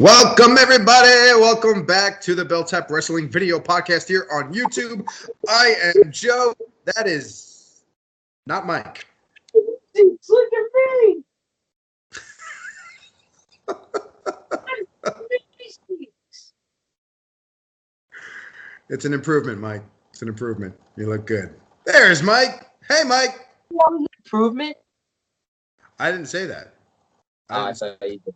Welcome, everybody. Welcome back to the Bell Tap Wrestling video podcast here on YouTube. I am Joe. That is not Mike. Look at me. It's an improvement, Mike. It's an improvement. You look good. There's Mike. Hey, Mike. Improvement? I didn't say that. I thought you did.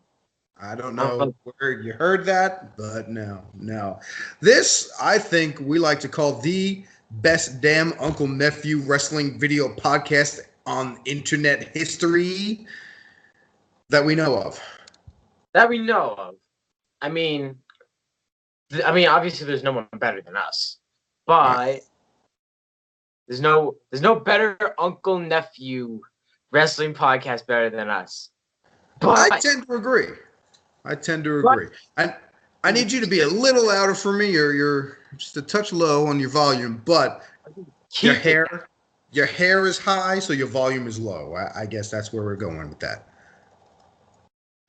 I don't know where you heard that, but no. This, I think, we like to call the best damn uncle-nephew wrestling video podcast on internet history that we know of. That we know of. I mean, obviously there's no one better than us, but Right. there's no better uncle-nephew wrestling podcast better than us. But I tend to agree. I need you to be a little louder for me. You're just a touch low on your volume, but your hair is high, so your volume is low. I guess that's where we're going with that.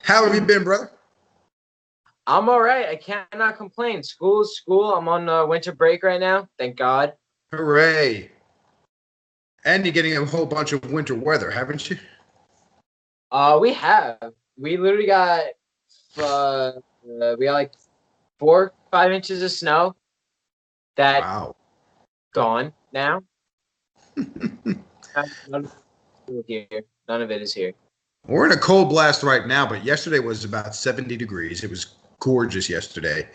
How have you been, brother? I'm all right. I cannot complain. School is school. I'm on winter break right now. Thank God. Hooray. And you're getting a whole bunch of winter weather, haven't you? We have. We literally got like 4-5 inches of snow. That Wow. gone now. None of it is here. We're in a cold blast right now, but yesterday was about 70 degrees. It was gorgeous yesterday.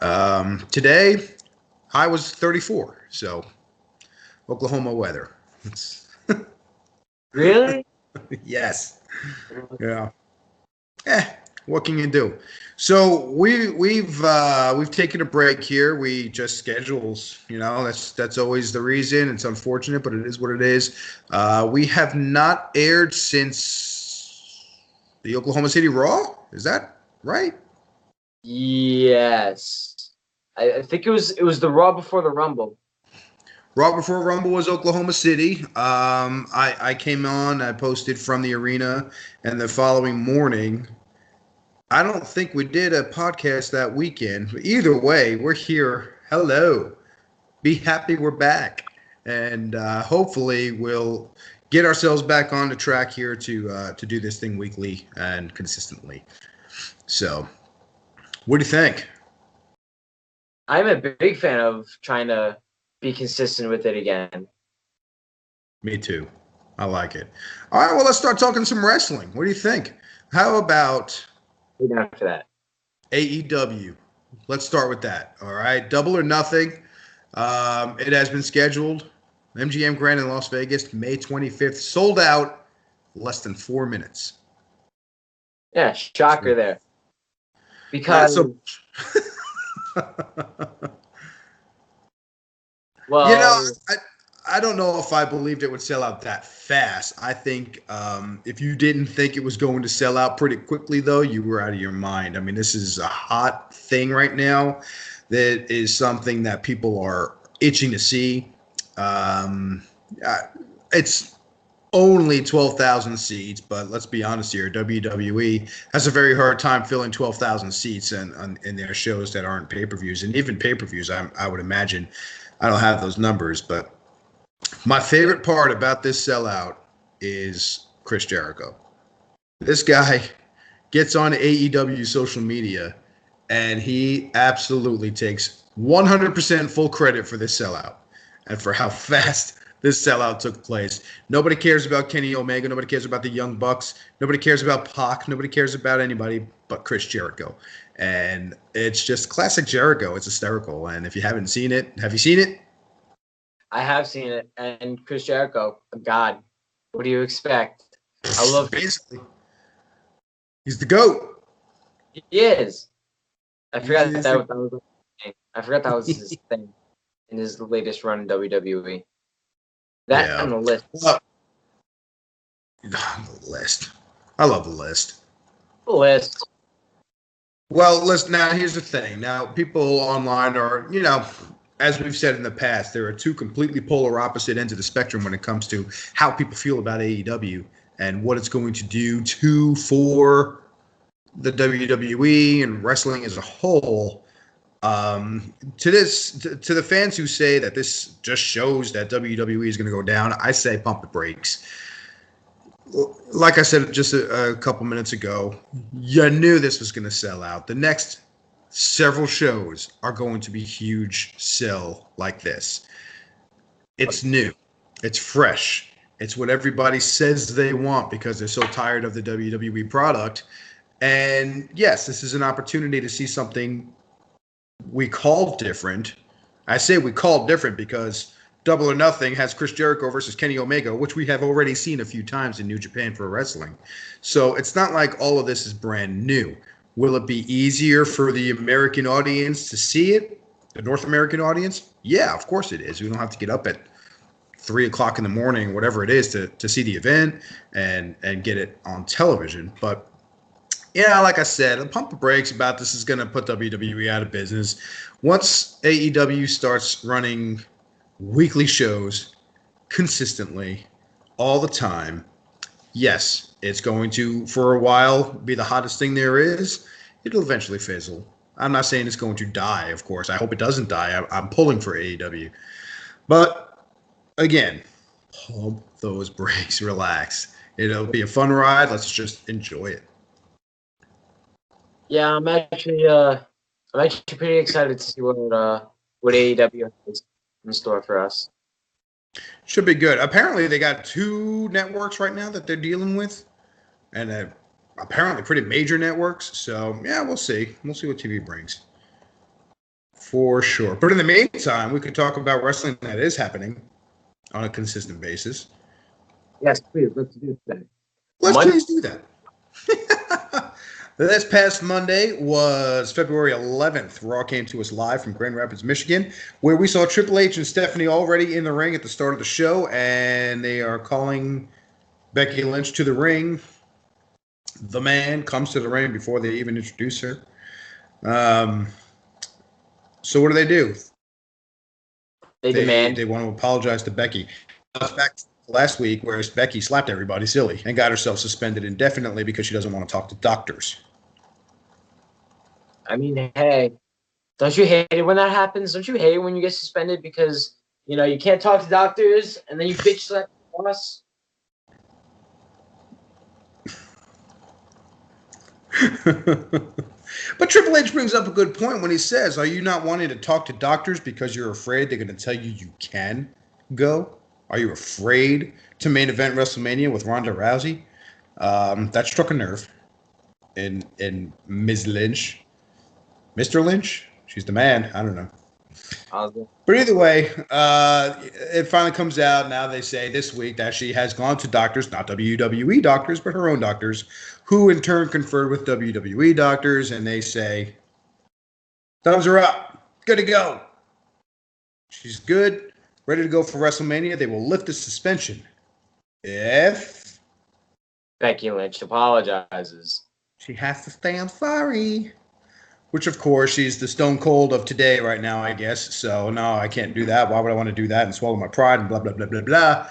Today, high was 34. So, Oklahoma weather. Really? Yes. Yeah. What can you do? So we've taken a break here. We just schedules, that's always the reason. It's unfortunate, but it is what it is. We have not aired since the Oklahoma City Raw. Is that right? Yes. I think it was the Raw before the Rumble. Raw before Rumble was Oklahoma City. I came on, I posted from the arena, and the following morning, I don't think we did a podcast that weekend. But either way, we're here. Hello. Be happy we're back. And hopefully we'll get ourselves back on the track here to do this thing weekly and consistently. So, what do you think? I'm a big fan of trying to be consistent with it again. Me too. I like it. All right, well, let's start talking some wrestling. What do you think? How about After that, AEW? Let's start with that. All right, Double or Nothing. It has been scheduled. MGM Grand in Las Vegas, May 25th. Sold out less than 4 minutes. yeah, shocker there. Because well, I don't know if I believed it would sell out that fast. I think if you didn't think it was going to sell out pretty quickly, though, you were out of your mind. I mean, this is a hot thing right now. That is something that people are itching to see. It's only 12,000 seats, but let's be honest here. WWE has a very hard time filling 12,000 seats in their shows that aren't pay-per-views. And even pay-per-views, I would imagine. I don't have those numbers, but my favorite part about this sellout is Chris Jericho. This guy gets on AEW social media, and he absolutely takes 100% full credit for this sellout and for how fast this sellout took place. Nobody cares about Kenny Omega. Nobody cares about the Young Bucks. Nobody cares about Pac. Nobody cares about anybody but Chris Jericho. And it's just classic Jericho. It's hysterical. And if you haven't seen it, have you seen it? I have seen it. And Chris Jericho, God, what do you expect? I love basically. He's the GOAT. He is. I forgot that was his thing in his latest run in WWE. That on the list. Well, the list. I love the list. The list. Well, listen, now here's the thing. Now, people online are, as we've said in the past, there are two completely polar opposite ends of the spectrum when it comes to how people feel about AEW and what it's going to do for the WWE and wrestling as a whole. To the fans who say that this just shows that WWE is going to go down, I say pump the brakes. Like I said just a couple minutes ago, you knew this was going to sell out. The next several shows are going to be huge sell like this. It's new. It's fresh. It's what everybody says they want because they're so tired of the WWE product. And yes, this is an opportunity to see something we call different. I say we call different because Double or Nothing has Chris Jericho versus Kenny Omega, which we have already seen a few times in New Japan Pro Wrestling. So it's not like all of this is brand new. Will it be easier for the American audience to see it? The North American audience? Yeah, of course it is. We don't have to get up at 3 o'clock in the morning, whatever it is, to see the event and get it on television. But yeah, like I said, a pump the brakes about this is going to put WWE out of business. Once AEW starts running weekly shows consistently all the time, yes, it's going to, for a while, be the hottest thing there is. It'll eventually fizzle. I'm not saying it's going to die, of course. I hope it doesn't die. I'm pulling for AEW. But, again, pump those brakes, relax. It'll be a fun ride. Let's just enjoy it. Yeah, I'm actually pretty excited to see what AEW has in store for us. Should be good. Apparently, they got 2 networks right now that they're dealing with, and apparently pretty major networks. So yeah, we'll see. We'll see what TV brings, for sure. But in the meantime, we could talk about wrestling that is happening on a consistent basis. Yes, please. Let's do that. Please do that. This past Monday was February 11th. Raw came to us live from Grand Rapids, Michigan, where we saw Triple H and Stephanie already in the ring at the start of the show, and they are calling Becky Lynch to the ring. The man comes to the ring before they even introduce her. So what do? They want to apologize to Becky. Back last week, whereas Becky slapped everybody silly and got herself suspended indefinitely because she doesn't want to talk to doctors. I mean, hey, don't you hate it when that happens? Don't you hate it when you get suspended because, you can't talk to doctors and then you bitch slap the boss? But Triple H brings up a good point when he says, are you not wanting to talk to doctors because you're afraid they're going to tell you can go? Are you afraid to main event WrestleMania with Ronda Rousey? That struck a nerve in Ms. Lynch. Mr. Lynch? She's the man. I don't know. But either way, it finally comes out. Now they say this week that she has gone to doctors, not WWE doctors, but her own doctors, who in turn conferred with WWE doctors, and they say, thumbs are up. Good to go. She's good. Ready to go for WrestleMania. They will lift the suspension if Becky Lynch apologizes. She has to say, I'm sorry. Which, of course, she's the Stone Cold of today right now, I guess. So, no, I can't do that. Why would I want to do that and swallow my pride and blah, blah, blah, blah, blah.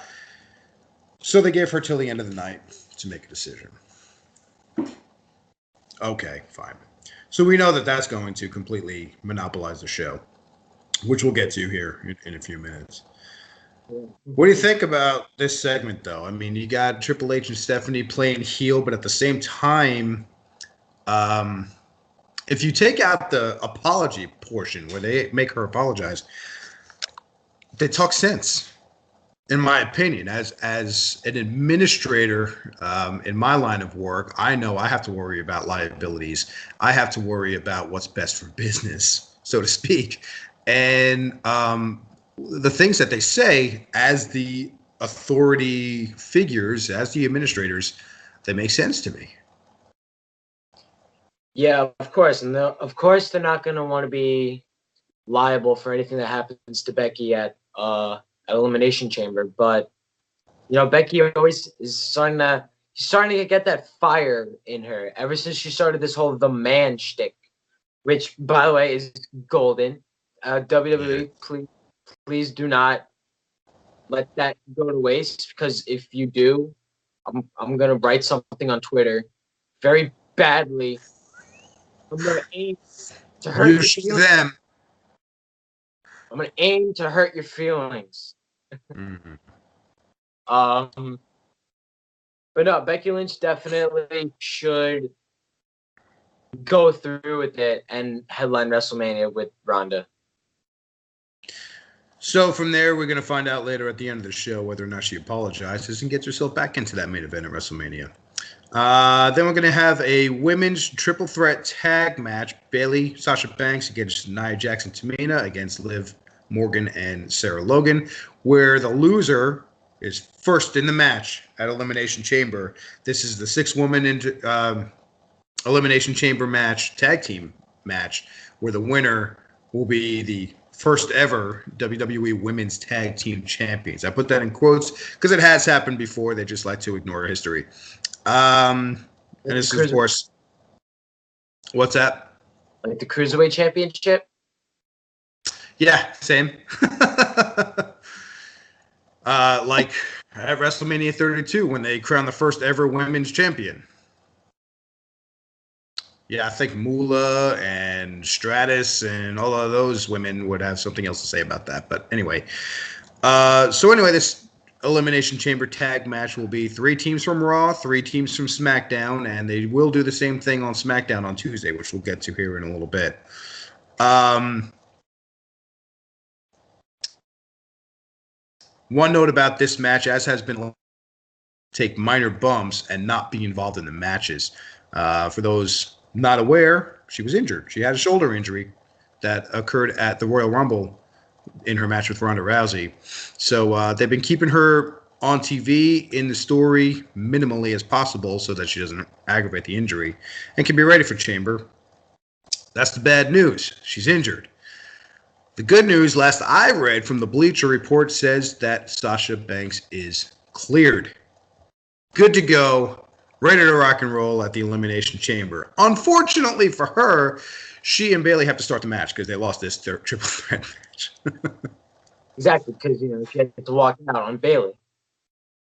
So they gave her till the end of the night to make a decision. Okay, fine. So we know that that's going to completely monopolize the show, which we'll get to here in a few minutes. What do you think about this segment, though? I mean, you got Triple H and Stephanie playing heel, but at the same time, if you take out the apology portion where they make her apologize, they talk sense, in my opinion. As an administrator in my line of work, I know I have to worry about liabilities. I have to worry about what's best for business, so to speak. And the things that they say as the authority figures, as the administrators, they make sense to me. Yeah, of course. And of course they're not going to want to be liable for anything that happens to Becky at Elimination Chamber. But, Becky always is starting to get that fire in her ever since she started this whole the man shtick, which, by the way, is golden. WWE, please do not let that go to waste, because if you do, I'm going to write something on Twitter very badly. I'm gonna aim to hurt You your shoot feelings. them. I'm gonna aim to hurt your feelings. Mhm. But no, Becky Lynch definitely should go through with it and headline WrestleMania with Ronda. So from there, we're going to find out later at the end of the show whether or not she apologizes and gets herself back into that main event at WrestleMania. Then we're going to have a women's triple threat tag match. Bayley, Sasha Banks against Nia Jackson Tamina against Liv Morgan and Sarah Logan, where the loser is first in the match at Elimination Chamber. This is the 6-woman Elimination Chamber match, tag team match, where the winner will be the first ever WWE Women's Tag Team Champions. I put that in quotes because it has happened before. They just like to ignore history. And this is, of course, what's that? Like the Cruiserweight Championship? Yeah, same. Like at WrestleMania 32 when they crowned the first ever women's champion. Yeah, I think Moolah and Stratus and all of those women would have something else to say about that. But anyway, this Elimination Chamber tag match will be 3 teams from Raw, 3 teams from SmackDown, and they will do the same thing on SmackDown on Tuesday, which we'll get to here in a little bit. One note about this match, as has been, take minor bumps and not be involved in the matches. For those not aware, she was injured. She had a shoulder injury that occurred at the Royal Rumble in her match with Ronda Rousey. So they've been keeping her on TV in the story minimally as possible so that she doesn't aggravate the injury and can be ready for Chamber. That's the bad news. She's injured. The good news, last I read from the Bleacher Report, says that Sasha Banks is cleared. Good to go. Ready to rock and roll at the Elimination Chamber. Unfortunately for her, she and Bayley have to start the match because they lost this triple threat match. Exactly, because she had to walk out on Bayley.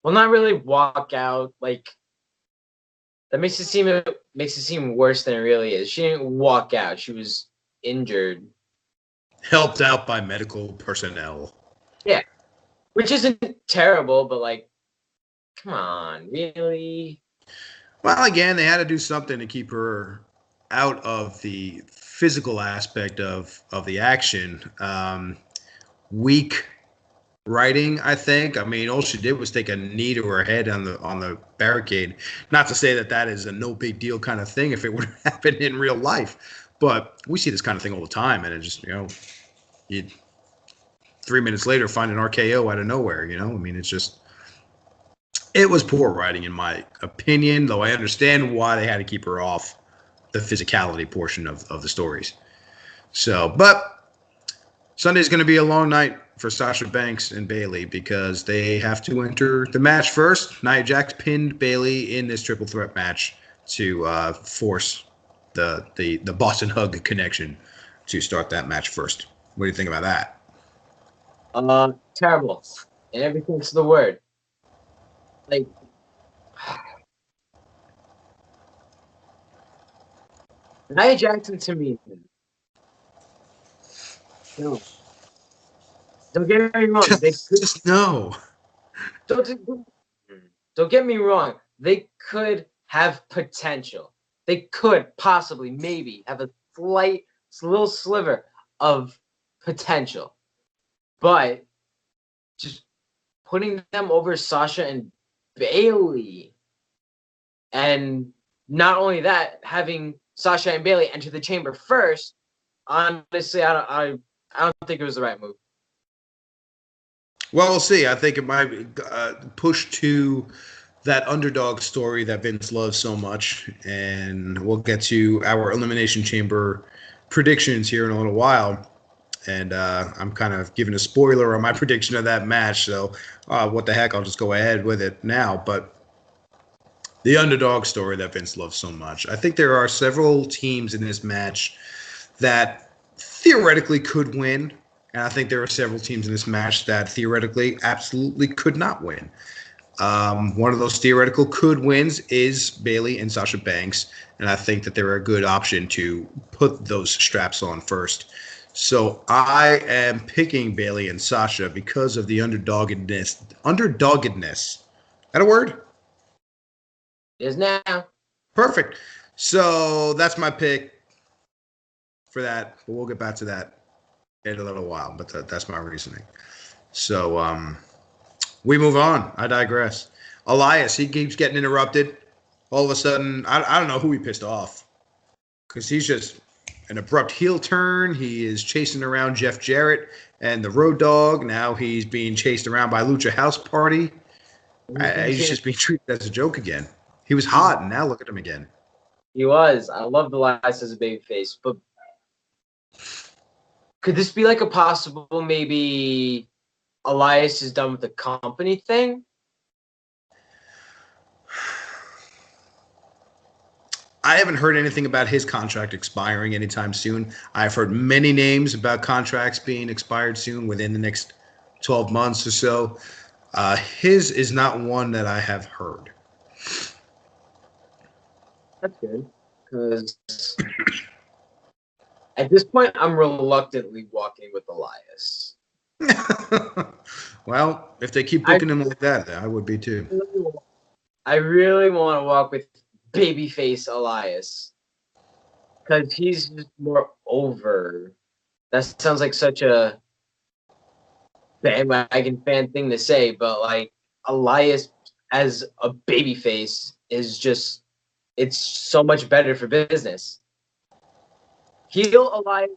Well, not really walk out. Like that makes it seem worse than it really is. She didn't walk out. She was injured, helped out by medical personnel. Yeah, which isn't terrible, but like, come on, really? Well, again, they had to do something to keep her out of the physical aspect of the action. Weak writing, I think. I mean, all she did was take a knee to her head on the barricade. Not to say that is a no big deal kind of thing if it would have happened in real life, but we see this kind of thing all the time, and it just you 3 minutes later find an RKO out of nowhere. I mean, it was poor writing in my opinion, though I understand why they had to keep her off the physicality portion of the stories. So, but Sunday's going to be a long night for Sasha Banks and Bayley because they have to enter the match first. Nia Jax pinned Bayley in this triple threat match to force the Boston Hug connection to start that match first. What do you think about that? Terrible. In every sense of the word. Like, Nia Jackson to me. No. Don't get me wrong. Just no. Don't get me wrong. They could have potential. They could possibly, maybe, have a little sliver of potential. But just putting them over Sasha and Bayley, and not only that, having Sasha and Bayley enter the chamber first, honestly, I don't think it was the right move. Well, we'll see. I think it might push to that underdog story that Vince loves so much, and we'll get to our Elimination Chamber predictions here in a little while. And I'm kind of giving a spoiler on my prediction of that match, so what the heck, I'll just go ahead with it now. But the underdog story that Vince loves so much. I think there are several teams in this match that theoretically could win, and I think there are several teams in this match that theoretically absolutely could not win. One of those theoretical could wins is Bayley and Sasha Banks, and I think that they're a good option to put those straps on first. So I am picking Bayley and Sasha because of the underdoggedness. Underdoggedness. That a word? It is now. Perfect. So that's my pick for that. But we'll get back to that in a little while. But that's my reasoning. So we move on. I digress. Elias, he keeps getting interrupted. All of a sudden, I don't know who he pissed off because he's just an abrupt heel turn. He is chasing around Jeff Jarrett and the Road Dogg. Now he's being chased around by Lucha House Party. He's just being treated as a joke again. He was hot, and now look at him again. He was. I love Elias as a babyface, but could this be like a possible maybe Elias is done with the company thing? I haven't heard anything about his contract expiring anytime soon. I've heard many names about contracts being expired soon within the next 12 months or so. His is not one that I have heard. That's good. Because at this point, I'm reluctantly walking with Elias. Well, if they keep booking him like that, I would be too. I really want to walk with babyface Elias because he's just more over. That sounds like such a bandwagon fan thing to say, but like Elias as a babyface is just, it's so much better for business. Heel Elias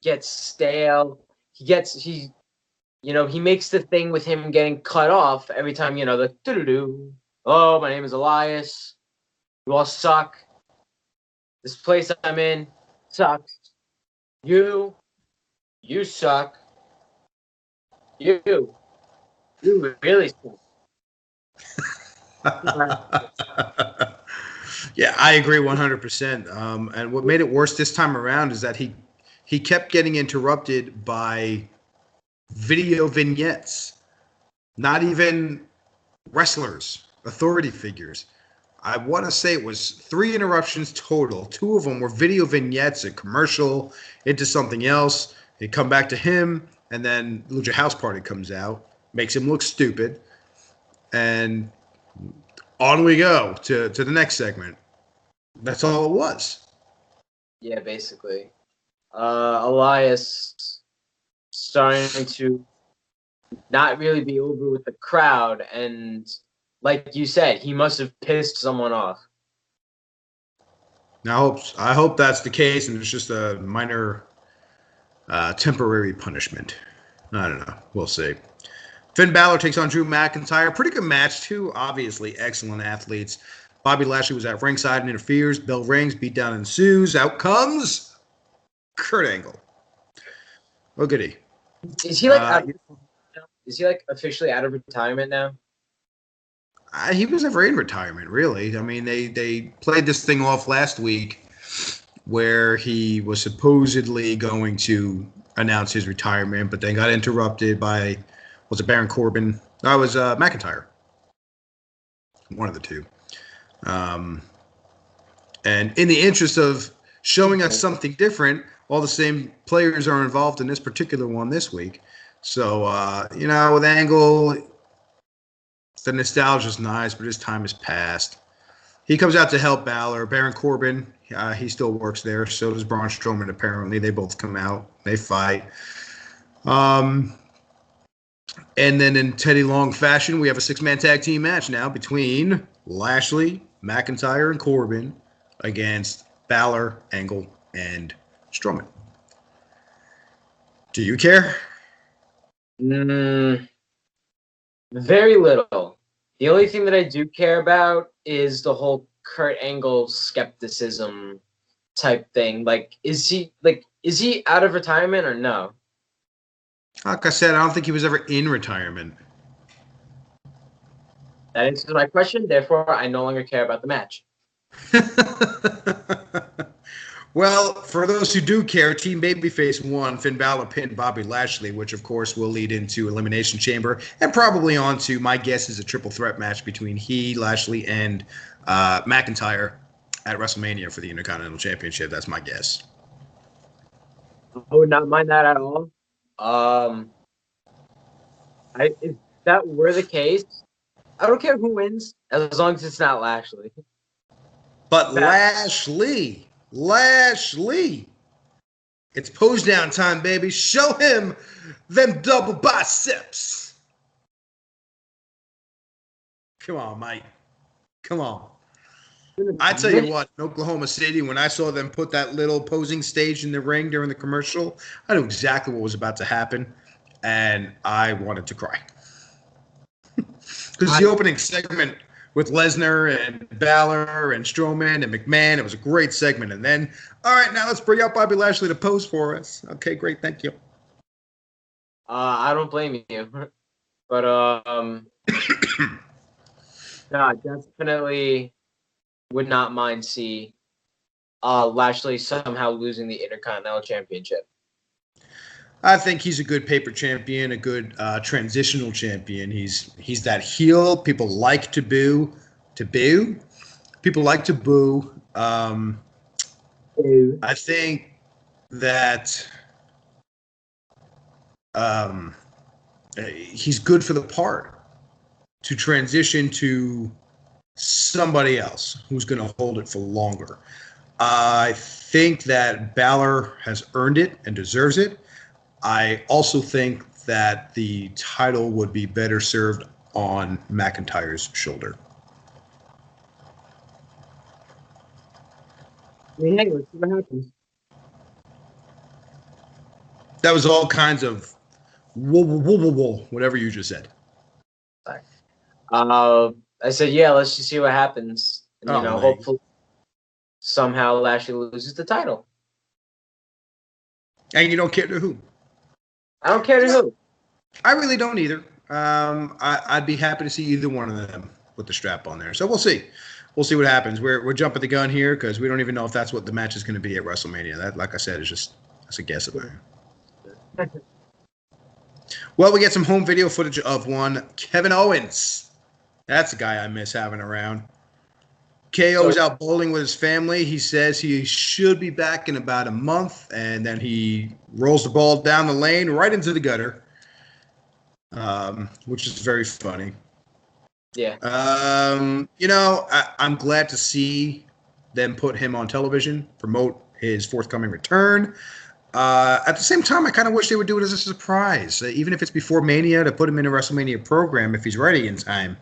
gets stale. He makes the thing with him getting cut off every time, the doo-doo-doo. Oh, my name is Elias. You all suck. This place I'm in sucks. You suck. You really suck. Yeah, I agree 100%. And what made it worse this time around is that he kept getting interrupted by video vignettes, not even wrestlers, authority figures. I want to say it was 3 interruptions total. 2 of them were video vignettes, a commercial into something else. They come back to him, and then Lucha House Party comes out, makes him look stupid, and on we go to the next segment. That's all it was. Yeah, basically. Elias starting to not really be over with the crowd, and like you said, he must have pissed someone off. Now, I hope that's the case, and it's just a minor temporary punishment. I don't know. We'll see. Finn Balor takes on Drew McIntyre. Pretty good match, too. Obviously, excellent athletes. Bobby Lashley was at ringside and interferes. Bell rings. Beatdown ensues. Out comes Kurt Angle. Oh, goody. Is he like officially out of retirement now? He was never in retirement, really. I mean, they played this thing off last week where he was supposedly going to announce his retirement, but then got interrupted by, was it Baron Corbin? That was McIntyre. One of the two. And in the interest of showing us something different, all the same players are involved in this particular one this week. So, with Angle, the nostalgia's nice, but his time has passed. He comes out to help Balor. Baron Corbin, he still works there. So does Braun Strowman, apparently. They both come out. They fight. And then in Teddy Long fashion, we have a 6-man tag team match now between Lashley, McIntyre, and Corbin against Balor, Angle, and Strowman. Do you care? Very little. The only thing that I do care about is the whole Kurt Angle skepticism type thing. Like, is he out of retirement or no? Like I said, I don't think he was ever in retirement. That answers my question. Therefore, I no longer care about the match. Well, for those who do care, Team Babyface won. Finn Balor pinned Bobby Lashley, which of course will lead into Elimination Chamber and probably on to, my guess is, a triple threat match between Lashley, and McIntyre at WrestleMania for the Intercontinental Championship. That's my guess. I would not mind that at all. If that were the case, I don't care who wins as long as it's not Lashley. But Lashley, it's pose down time, baby. Show him them double biceps. Come on, mate. Come on. I tell you what, in Oklahoma City, when I saw them put that little posing stage in the ring during the commercial, I knew exactly what was about to happen, and I wanted to cry. Because the opening segment with Lesnar and Balor and Strowman and McMahon, it was a great segment. And then, all right, now let's bring out Bobby Lashley to pose for us. Okay, great, thank you. I don't blame you, but no, definitely would not mind see Lashley somehow losing the Intercontinental Championship. I think he's a good paper champion, a good transitional champion. He's that heel people like to boo. People like to boo. I think that he's good for the part to transition to somebody else who's going to hold it for longer. I think that Balor has earned it and deserves it. I also think that the title would be better served on McIntyre's shoulder. I mean, hey, let's see what happens. That was all kinds of whatever you just said. Sorry. I said, yeah, let's just see what happens. And, hopefully somehow Lashley loses the title. And you don't care to who? I don't care to who. I really don't either. I'd be happy to see either one of them with the strap on there. So we'll see. We'll see what happens. We're jumping the gun here because we don't even know if that's what the match is going to be at WrestleMania. That, like I said, that's a guess of mine. Well, we get some home video footage of one Kevin Owens. That's a guy I miss having around. KO's out bowling with his family. He says he should be back in about a month, and then he rolls the ball down the lane right into the gutter, which is very funny. Yeah. I'm glad to see them put him on television, promote his forthcoming return. At the same time, I kind of wish they would do it as a surprise, even if it's before Mania, to put him in a WrestleMania program if he's ready in time.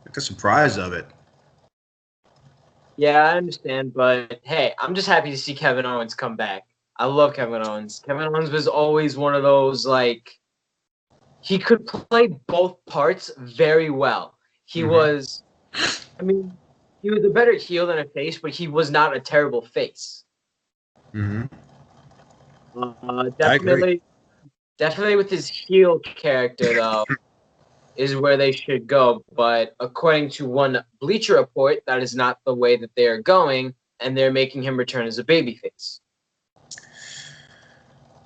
Like a surprise of it. Yeah, I understand, but hey, I'm just happy to see Kevin Owens come back. I love Kevin Owens. Kevin Owens was always one of those, like, he could play both parts very well. He was a better heel than a face, but he was not a terrible face. Definitely with his heel character, though, is where they should go. But according to one Bleacher Report, that is not the way that they are going, and they're making him return as a babyface.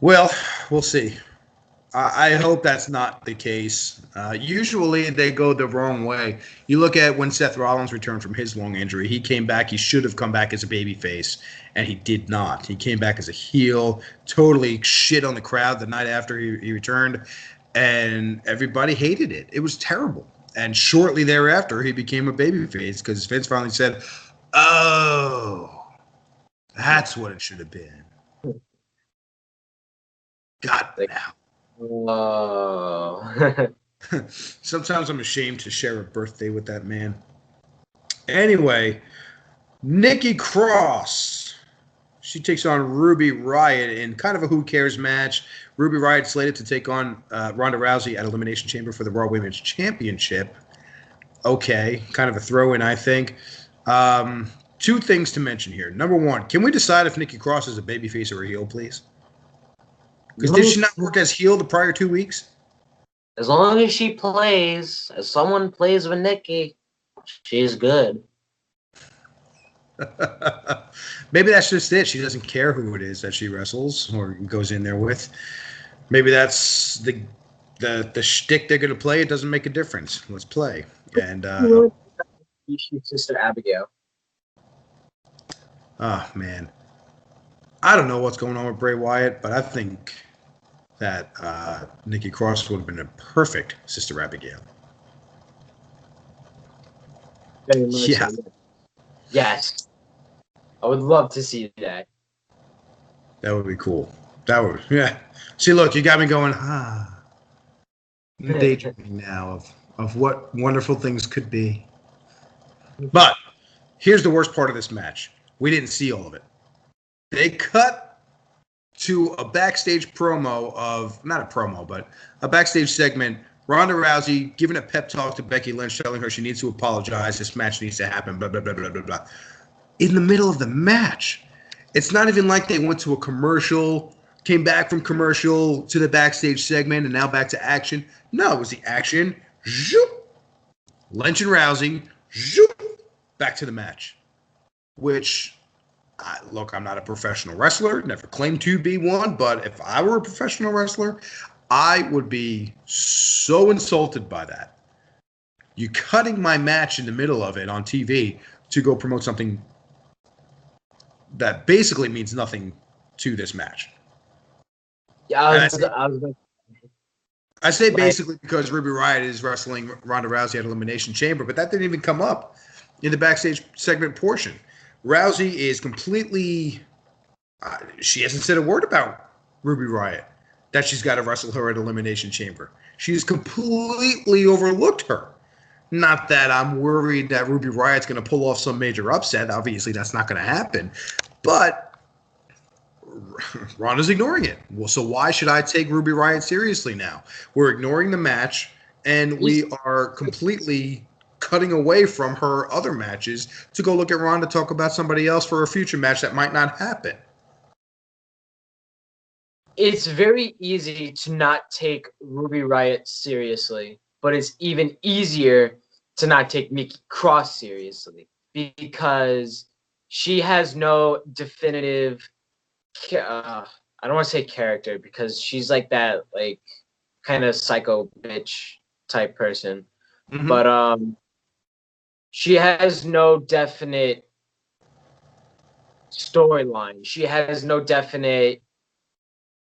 Well, we'll see. I hope that's not the case. Usually they go the wrong way. You look at when Seth Rollins returned from his long injury. He came back. He should have come back as a babyface, and he did not. He came back as a heel, totally shit on the crowd the night after he returned, and everybody hated it. It was terrible. And shortly thereafter, he became a babyface because Vince finally said, oh, that's what it should have been. Got it now. Sometimes I'm ashamed to share a birthday with that man. Anyway, Nikki Cross. She takes on Ruby Riott in kind of a who cares match. Ruby Riott slated to take on Ronda Rousey at Elimination Chamber for the Raw Women's Championship. Okay, kind of a throw-in, I think. Two things to mention here. Number one, can we decide if Nikki Cross is a babyface or a heel, please? Because did she not work as heel the prior 2 weeks? As long as she plays, as someone plays with Nikki, she's good. Maybe that's just it. She doesn't care who it is that she wrestles or goes in there with. Maybe that's the shtick they're going to play. It doesn't make a difference. Let's play. And She's Sister Abigail. oh man, I don't know what's going on with Bray Wyatt, but I think that Nikki Cross would have been a perfect Sister Abigail. Yeah. Yes. I would love to see that. That would be cool. That would, yeah. See, look, you got me going, I'm daydreaming now of what wonderful things could be. But here's the worst part of this match. We didn't see all of it. They cut to a backstage promo of, not a promo, but a backstage segment. Ronda Rousey giving a pep talk to Becky Lynch, telling her she needs to apologize. This match needs to happen, blah, blah, blah, blah, blah, blah. In the middle of the match. It's not even like they went to a commercial, came back from commercial to the backstage segment, and now back to action. No, it was the action. Zoop. Lynch and Rousey. Zoop. Back to the match. Which, look, I'm not a professional wrestler. Never claimed to be one. But if I were a professional wrestler, I would be so insulted by that. You cutting my match in the middle of it on TV to go promote something that basically means nothing to this match. Yeah, I say basically because Ruby Riott is wrestling Ronda Rousey at Elimination Chamber, but that didn't even come up in the backstage segment portion. Rousey is completely, she hasn't said a word about Ruby Riott, that she's got to wrestle her at Elimination Chamber. She's completely overlooked her. Not that I'm worried that Ruby Riott's going to pull off some major upset. Obviously, that's not going to happen. But Ronda's ignoring it. Well, so why should I take Ruby Riott seriously now? We're ignoring the match, and we are completely cutting away from her other matches to go look at Ronda talk about somebody else for a future match that might not happen. It's very easy to not take Ruby Riott seriously, but it's even easier to not take Nikki Cross seriously because she has no definitive I don't want to say character because she's like that, like kind of psycho bitch type person. Mm-hmm. But she has no definite storyline. She has no definite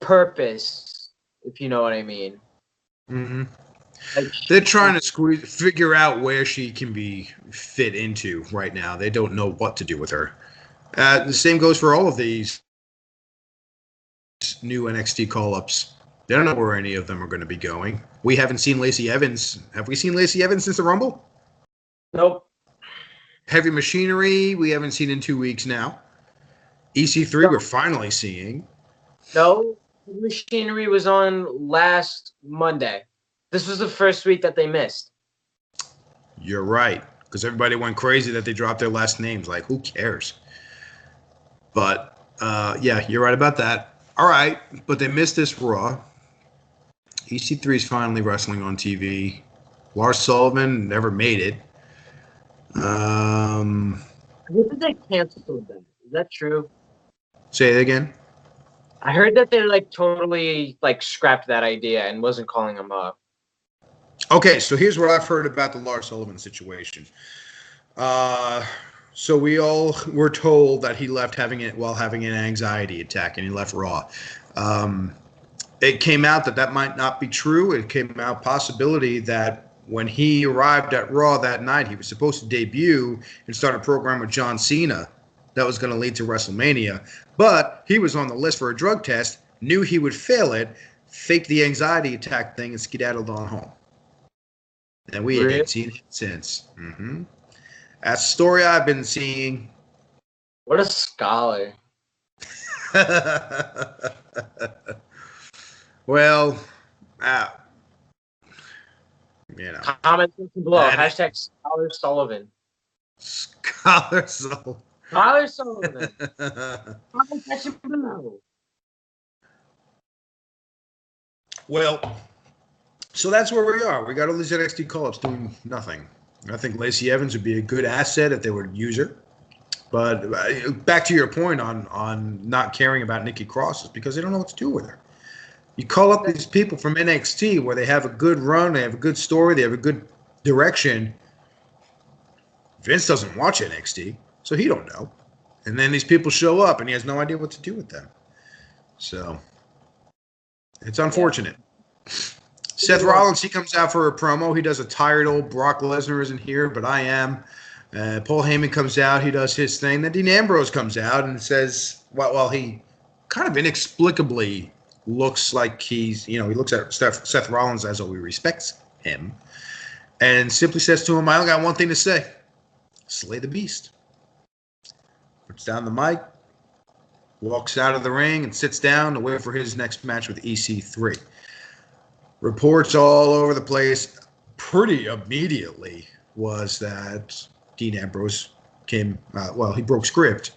purpose, if you know what I mean. Mm-hmm. Like they're trying to figure out where she can be fit into right now. They don't know what to do with her. The same goes for all of these new NXT call-ups. They don't know where any of them are going to be going. We haven't seen Lacey Evans. Have we seen Lacey Evans since the Rumble? Nope. Heavy Machinery, we haven't seen in 2 weeks now. EC3, we're finally seeing. No, Machinery was on last Monday. This was the first week that they missed. You're right, because everybody went crazy that they dropped their last names. Like, who cares? But, yeah, you're right about that. All right, but they missed this Raw. EC3 is finally wrestling on TV. Lars Sullivan never made it. I heard that they canceled that. Is that true? Say it again. I heard that they totally scrapped that idea and wasn't calling them up. Okay, so here's what I've heard about the Lars Sullivan situation. So we all were told that he left while having an anxiety attack, and he left Raw. It came out that might not be true. It came out possibility that when he arrived at Raw that night, he was supposed to debut and start a program with John Cena that was going to lead to WrestleMania. But he was on the list for a drug test, knew he would fail it, faked the anxiety attack thing, and skedaddled on home. And we haven't seen him since. Mm-hmm. That's the story I've been seeing. What a scholar. Well, you know. Comment below. Hashtag Scholar Sullivan. Scholar Sullivan. Scholar Sullivan. Comment section below. Well, so that's where we are. We got all these NXT call-ups doing nothing. I think Lacey Evans would be a good asset if they would use her. But back to your point on not caring about Nikki Cross is because they don't know what to do with her. You call up these people from NXT where they have a good run, they have a good story, they have a good direction. Vince doesn't watch NXT, so he don't know. And then these people show up, and he has no idea what to do with them. So it's unfortunate. Yeah. Seth Rollins, he comes out for a promo. He does a tired old Brock Lesnar isn't here, but I am. Paul Heyman comes out. He does his thing. Then Dean Ambrose comes out and says, well, he kind of inexplicably looks like he looks at Seth Rollins as though he respects him and simply says to him, I only got one thing to say. Slay the Beast. Puts down the mic, walks out of the ring, and sits down to wait for his next match with EC3. Reports all over the place pretty immediately was that Dean Ambrose he broke script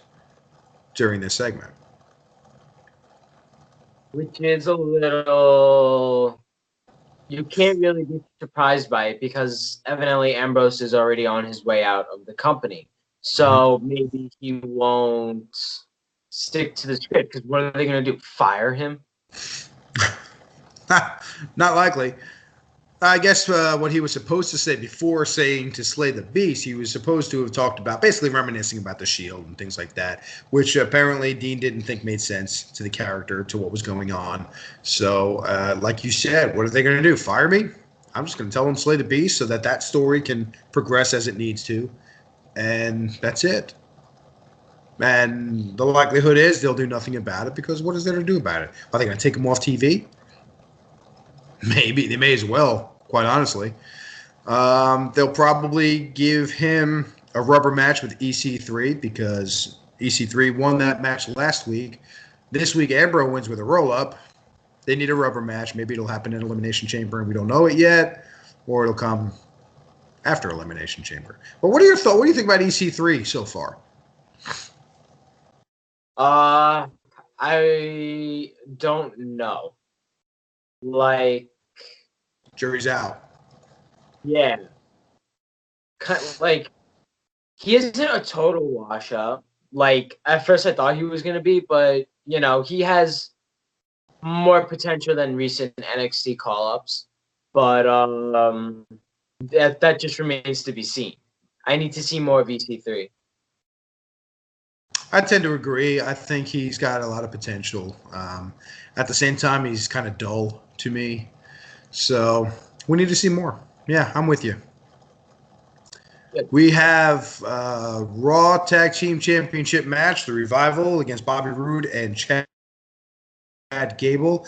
during this segment. Which is a little... You can't really be surprised by it because evidently Ambrose is already on his way out of the company. So maybe he won't stick to the script because what are they going to do? Fire him? Not likely. I guess what he was supposed to say before saying to slay the beast, he was supposed to have talked about basically reminiscing about the Shield and things like that, which apparently Dean didn't think made sense to the character, to what was going on. So, like you said, what are they going to do? Fire me? I'm just going to tell them slay the beast so that story can progress as it needs to. And that's it. And the likelihood is they'll do nothing about it because what is there to do about it? Are they going to take him off TV? Maybe. They may as well. Quite honestly, they'll probably give him a rubber match with EC3 because EC3 won that match last week. This week, Ambrose wins with a roll-up. They need a rubber match. Maybe it'll happen in Elimination Chamber, and we don't know it yet, or it'll come after Elimination Chamber. But what are your thoughts? What do you think about EC3 so far? I don't know. Jury's out. Yeah. He isn't a total wash-up. At first I thought he was going to be, but, he has more potential than recent NXT call-ups. But that just remains to be seen. I need to see more of EC3. I tend to agree. I think he's got a lot of potential. At the same time, he's kind of dull to me. So we need to see more. Yeah, I'm with you. Good. We have Raw Tag Team Championship match, The Revival against Bobby Roode and Chad Gable.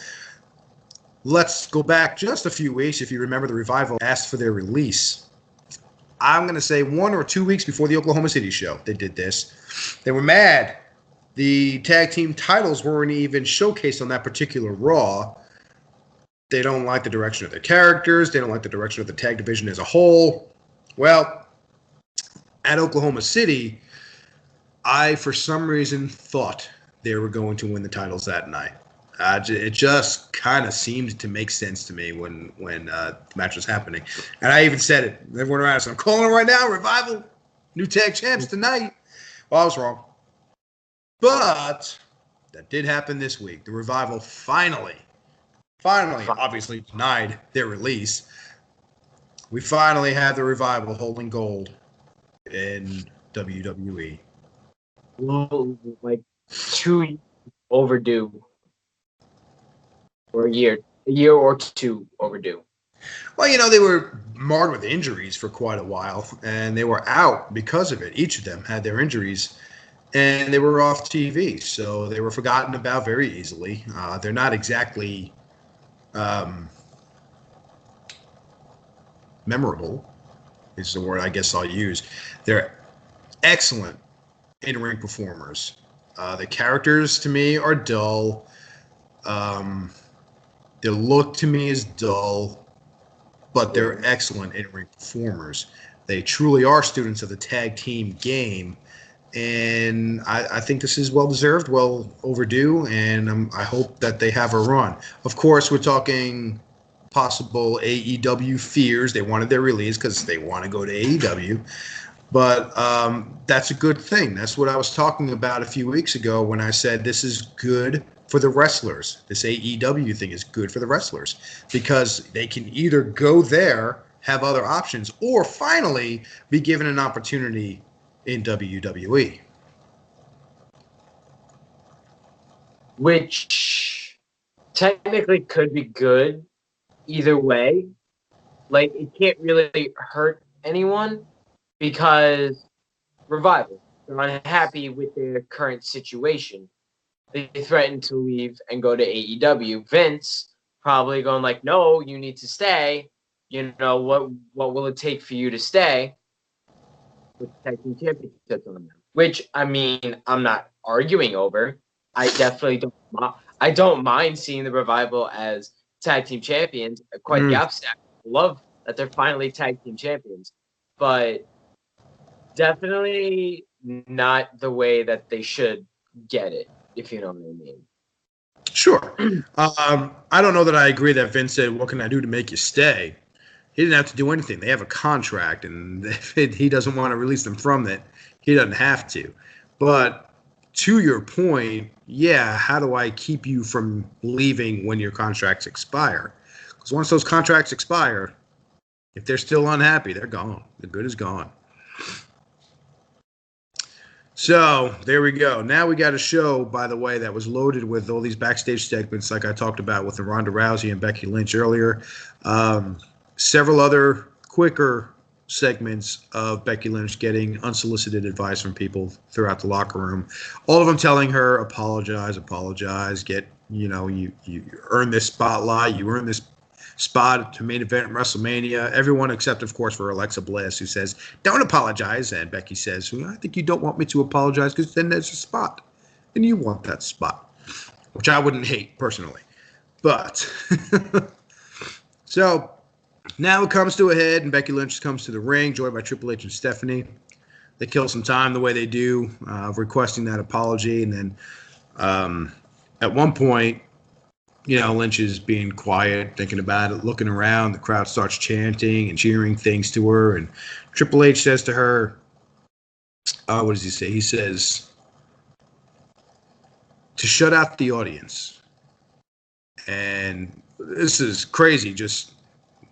Let's go back just a few weeks. If you remember, The Revival asked for their release. I'm going to say 1 or 2 weeks before the Oklahoma City show, they did this. They were mad. The tag team titles weren't even showcased on that particular Raw. They don't like the direction of their characters. They don't like the direction of the tag division as a whole. Well, at Oklahoma City, I, for some reason, thought they were going to win the titles that night. It just kind of seemed to make sense to me when the match was happening. And I even said it. Everyone around us, I'm calling it right now, Revival, new tag champs tonight. Well, I was wrong. But that did happen this week. The Revival finally, obviously denied their release. We finally have the Revival holding gold in WWE. Well, 2 years overdue. Or a year or two overdue. Well, they were marred with injuries for quite a while, and they were out because of it. Each of them had their injuries, and they were off TV, so they were forgotten about very easily. They're not exactly memorable, is the word I guess I'll use. They're excellent in-ring performers. The characters, to me, are dull. Their look, to me, is dull, but they're excellent in-ring performers. They truly are students of the tag team game, and I think this is well-deserved, well overdue, and I hope that they have a run. Of course, we're talking possible AEW fears. They wanted their release because they want to go to AEW. But that's a good thing. That's what I was talking about a few weeks ago when I said this is good for the wrestlers. This AEW thing is good for the wrestlers because they can either go there, have other options, or finally be given an opportunity in WWE. Which technically could be good either way. Like, it can't really hurt anyone because Revival, they're unhappy with their current situation. They threaten to leave and go to AEW. Vince probably going like, no, you need to stay. You know, what will it take for you to stay? With the tag team championships on them. Which, I mean, I'm not arguing over. I definitely don't. I don't mind seeing the Revival as tag team champions. Quite the opposite. I love that they're finally tag team champions, but definitely not the way that they should get it. If you know what I mean. Sure. I don't know that I agree that Vince said, "What can I do to make you stay?" He didn't have to do anything. They have a contract, and if he doesn't want to release them from it, he doesn't have to. But to your point, yeah, how do I keep you from leaving when your contracts expire? Because once those contracts expire, if they're still unhappy, they're gone. The good is gone. So there we go. Now we got a show, by the way, that was loaded with all these backstage segments like I talked about with the Ronda Rousey and Becky Lynch earlier. Several other quicker segments of Becky Lynch getting unsolicited advice from people throughout the locker room. All of them telling her, apologize, get, you earn this spotlight, you earn this spot to main event in WrestleMania. Everyone except, of course, for Alexa Bliss, who says, don't apologize. And Becky says, well, I think you don't want me to apologize because then there's a spot. And you want that spot, which I wouldn't hate personally. But so now it comes to a head, and Becky Lynch comes to the ring, joined by Triple H and Stephanie. They kill some time the way they do, requesting that apology. And then at one point, Lynch is being quiet, thinking about it, looking around. The crowd starts chanting and cheering things to her. And Triple H says to her, what does he say? He says, to shut out the audience. And this is crazy. Just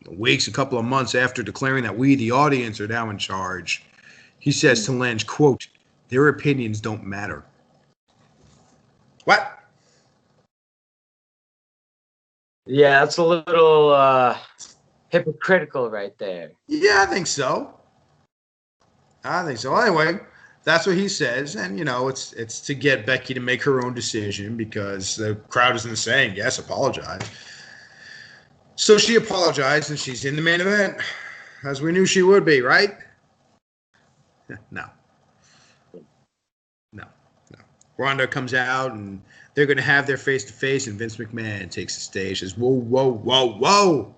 weeks, a couple of months after declaring that we, the audience, are now in charge, he says to Lynch, quote, their opinions don't matter. What? Yeah, that's a little hypocritical right there. Yeah, I think so. Anyway, that's what he says. And, it's to get Becky to make her own decision because the crowd isn't saying, yes, apologize. So she apologized, and she's in the main event, as we knew she would be, right? No. Ronda comes out, and they're going to have their face-to-face, and Vince McMahon takes the stage, says, whoa, whoa, whoa, whoa.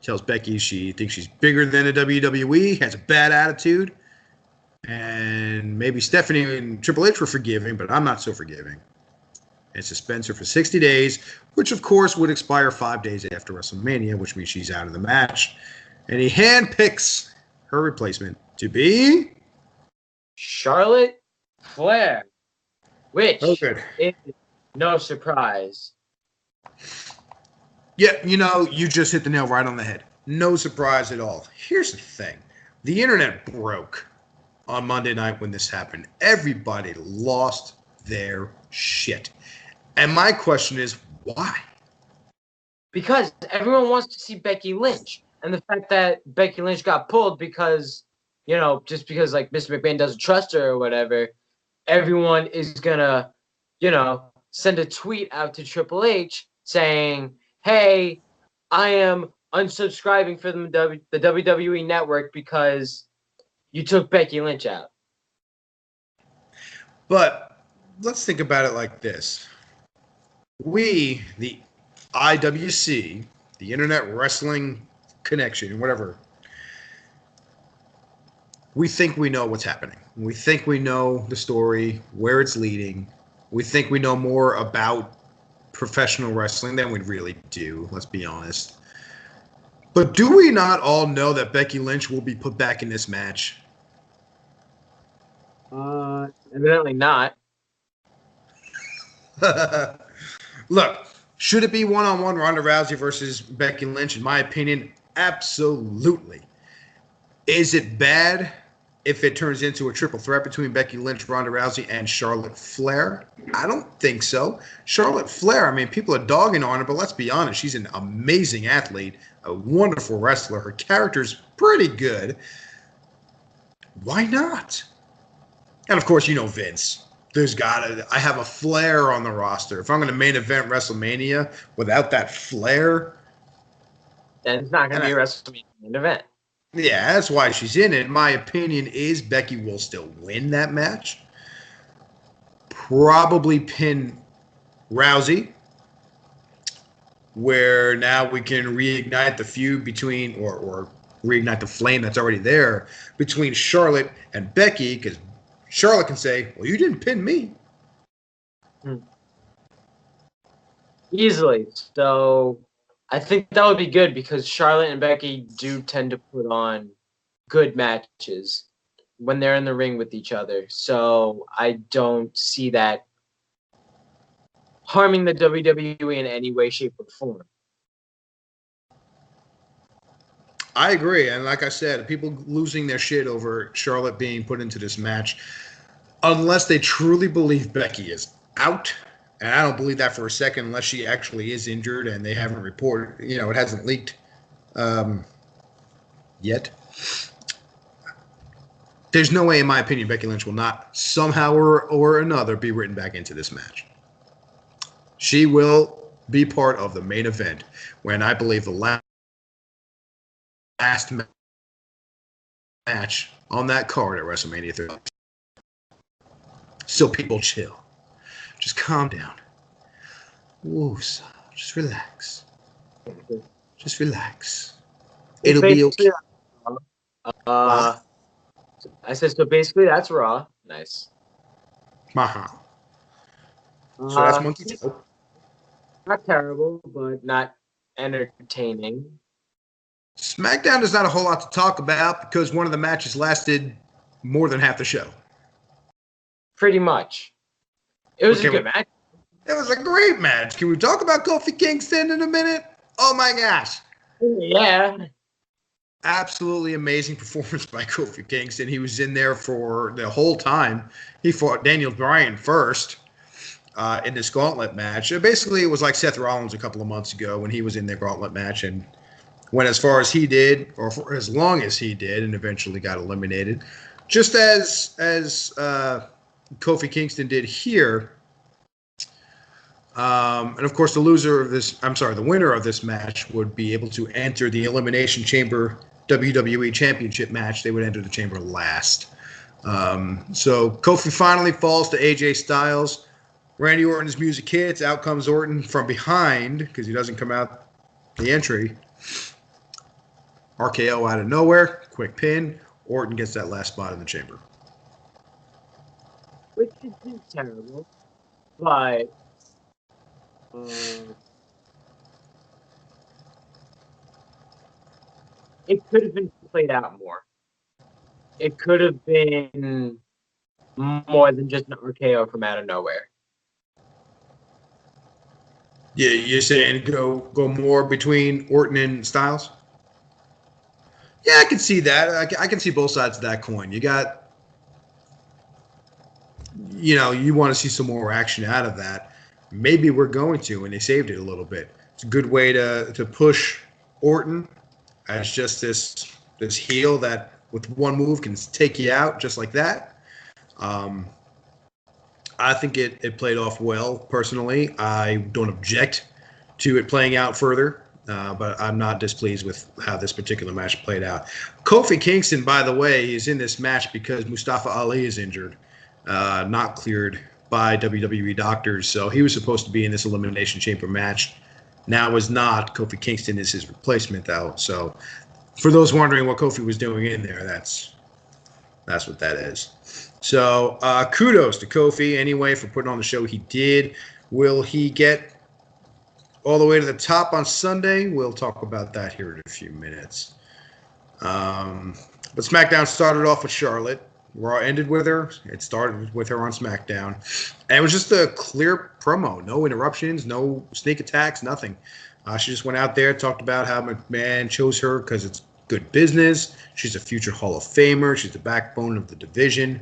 Tells Becky she thinks she's bigger than the WWE, has a bad attitude. And maybe Stephanie and Triple H were forgiving, but I'm not so forgiving. And suspends her for 60 days, which, of course, would expire 5 days after WrestleMania, which means she's out of the match. And he handpicks her replacement to be Charlotte Flair. Which is no surprise. Yeah, you just hit the nail right on the head. No surprise at all. Here's the thing. The internet broke on Monday night when this happened. Everybody lost their shit. And my question is, why? Because everyone wants to see Becky Lynch. And the fact that Becky Lynch got pulled because, just because, like, Mr. McMahon doesn't trust her or whatever, everyone is going to, send a tweet out to Triple H saying, hey, I am unsubscribing from the WWE Network because you took Becky Lynch out. But let's think about it like this. We, the IWC, the Internet Wrestling Connection, whatever, we think we know what's happening. We think we know the story, where it's leading. We think we know more about professional wrestling than we really do, let's be honest. But do we not all know that Becky Lynch will be put back in this match? Evidently not. Look, should it be one-on-one Ronda Rousey versus Becky Lynch? In my opinion, absolutely. Is it bad if it turns into a triple threat between Becky Lynch, Ronda Rousey, and Charlotte Flair? I don't think so. Charlotte Flair, I mean, people are dogging on her, but let's be honest, she's an amazing athlete, a wonderful wrestler. Her character's pretty good. Why not? And of course, you know Vince. I have a Flair on the roster. If I'm going to main event WrestleMania without that Flair, Then it's not going to be a WrestleMania main event. Yeah, that's why she's in it. My opinion is Becky will still win that match. Probably pin Rousey, where now we can reignite the feud between, or reignite the flame that's already there between Charlotte and Becky, because Charlotte can say, well, you didn't pin me. Easily. So I think that would be good because Charlotte and Becky do tend to put on good matches when they're in the ring with each other. So I don't see that harming the WWE in any way, shape, or form. I agree. And like I said, people losing their shit over Charlotte being put into this match, unless they truly believe Becky is out. And I don't believe that for a second, unless she actually is injured and they haven't reported, it hasn't leaked yet. There's no way, in my opinion, Becky Lynch will not somehow or another be written back into this match. She will be part of the main event when I believe the last match on that card at WrestleMania 30. So people chill. Just calm down. Woosah. Just relax. Just relax. It'll be okay. I said, so basically that's Raw. Nice. So that's Monkey Toe. Not terrible, but not entertaining. SmackDown there's not a whole lot to talk about because one of the matches lasted more than half the show. Pretty much. It was a good match. It was a great match. Can we talk about Kofi Kingston in a minute? Oh my gosh. Yeah. Absolutely amazing performance by Kofi Kingston. He was in there for the whole time. He fought Daniel Bryan first in this gauntlet match. Basically, it was like Seth Rollins a couple of months ago when he was in the gauntlet match and went as far as he did, or for as long as he did, and eventually got eliminated. Just as Kofi Kingston did here. And of course, the winner of this match would be able to enter the Elimination Chamber WWE Championship match. They would enter the chamber last. So Kofi finally falls to AJ Styles. Randy Orton's music hits. Out comes Orton from behind because he doesn't come out the entry. RKO out of nowhere. Quick pin. Orton gets that last spot in the chamber. Which is terrible. But it could have been played out more. It could have been more than just an RKO from out of nowhere. Yeah, you're saying go more between Orton and Styles? Yeah, I can see that. I can see both sides of that coin. You got, you want to see some more action out of that. Maybe we're going to, and they saved it a little bit. It's a good way to push Orton as just this heel that with one move can take you out just like that. I think it played off well, personally. I don't object to it playing out further, but I'm not displeased with how this particular match played out. Kofi Kingston, by the way, is in this match because Mustafa Ali is injured, not cleared by WWE doctors. So he was supposed to be in this Elimination Chamber match. Now is not. Kofi Kingston is his replacement, though. So for those wondering what Kofi was doing in there, that's what that is. So kudos to Kofi anyway for putting on the show he did. Will he get all the way to the top on Sunday? We'll talk about that here in a few minutes. But SmackDown started off with Charlotte. Raw ended with her. It started with her on SmackDown. And it was just a clear promo. No interruptions, no sneak attacks, nothing. She just went out there, talked about how McMahon chose her because it's good business. She's a future Hall of Famer. She's the backbone of the division,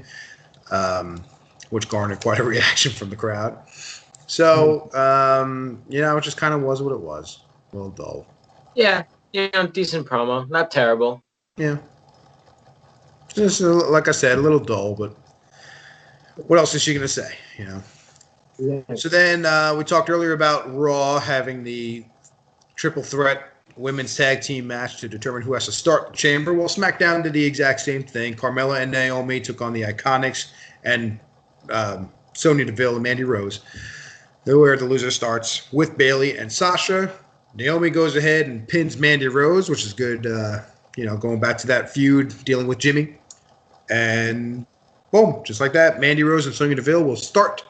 which garnered quite a reaction from the crowd. So, it just kind of was what it was. A little dull. Yeah, decent promo. Not terrible. Yeah. Just, like I said, a little dull, but what else is she going to say, Yeah. So then we talked earlier about Raw having the triple threat women's tag team match to determine who has to start the chamber. Well, SmackDown did the exact same thing. Carmella and Naomi took on the Iconics and Sonya Deville and Mandy Rose. Where the loser starts with Bayley and Sasha. Naomi goes ahead and pins Mandy Rose, which is good, going back to that feud dealing with Jimmy. And boom, just like that, Mandy Rose and Sonya Deville will start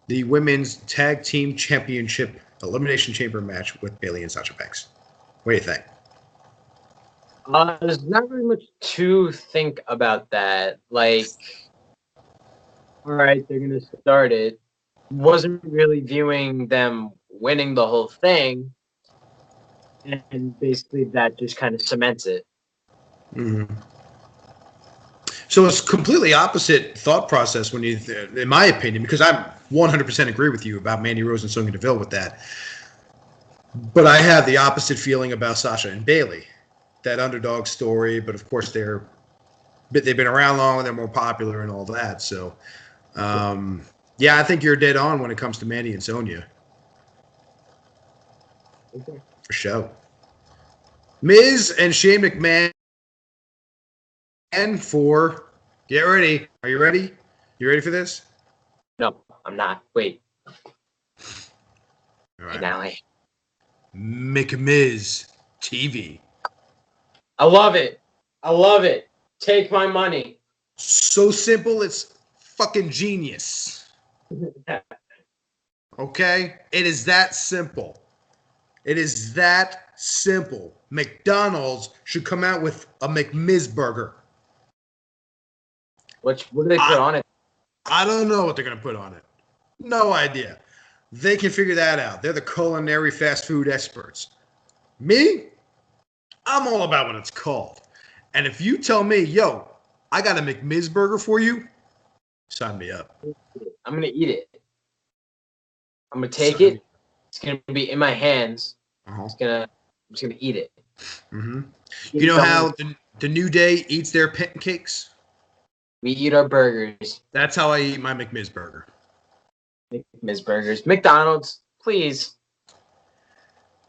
the women's tag team championship elimination chamber match with Bayley and Sasha Banks. What do you think? There's not really much to think about that. Like, all right, they're going to start it. Wasn't really viewing them winning the whole thing. And basically that just kind of cements it. Mm-hmm. So it's completely opposite thought process when in my opinion, because I 100% agree with you about Mandy Rose and Sonya Deville with that. But I have the opposite feeling about Sasha and Bayley. That underdog story, but of course they've been around longer, they're more popular and all that. So, I think you're dead on when it comes to Mandy and Sonya. Okay. For sure. Miz and Shane McMahon for get ready. Are you ready? You ready for this? No, I'm not. Wait. All right. Now McMiz TV. I love it. I love it. Take my money. So simple, it's fucking genius. Okay? It is that simple. It is that simple. McDonald's should come out with a McMiz burger. What do they put on it? I don't know what they're going to put on it. No idea. They can figure that out. They're the culinary fast food experts. Me? I'm all about what it's called. And if you tell me, yo, I got a McMiz burger for you, sign me up. I'm going to eat it. I'm going to take it. It's going to be in my hands. I'm just going to eat it. Mm-hmm. You know how the New Day eats their pancakes? We eat our burgers. That's how I eat my McMiz burger. McMiz burgers. McDonald's, please.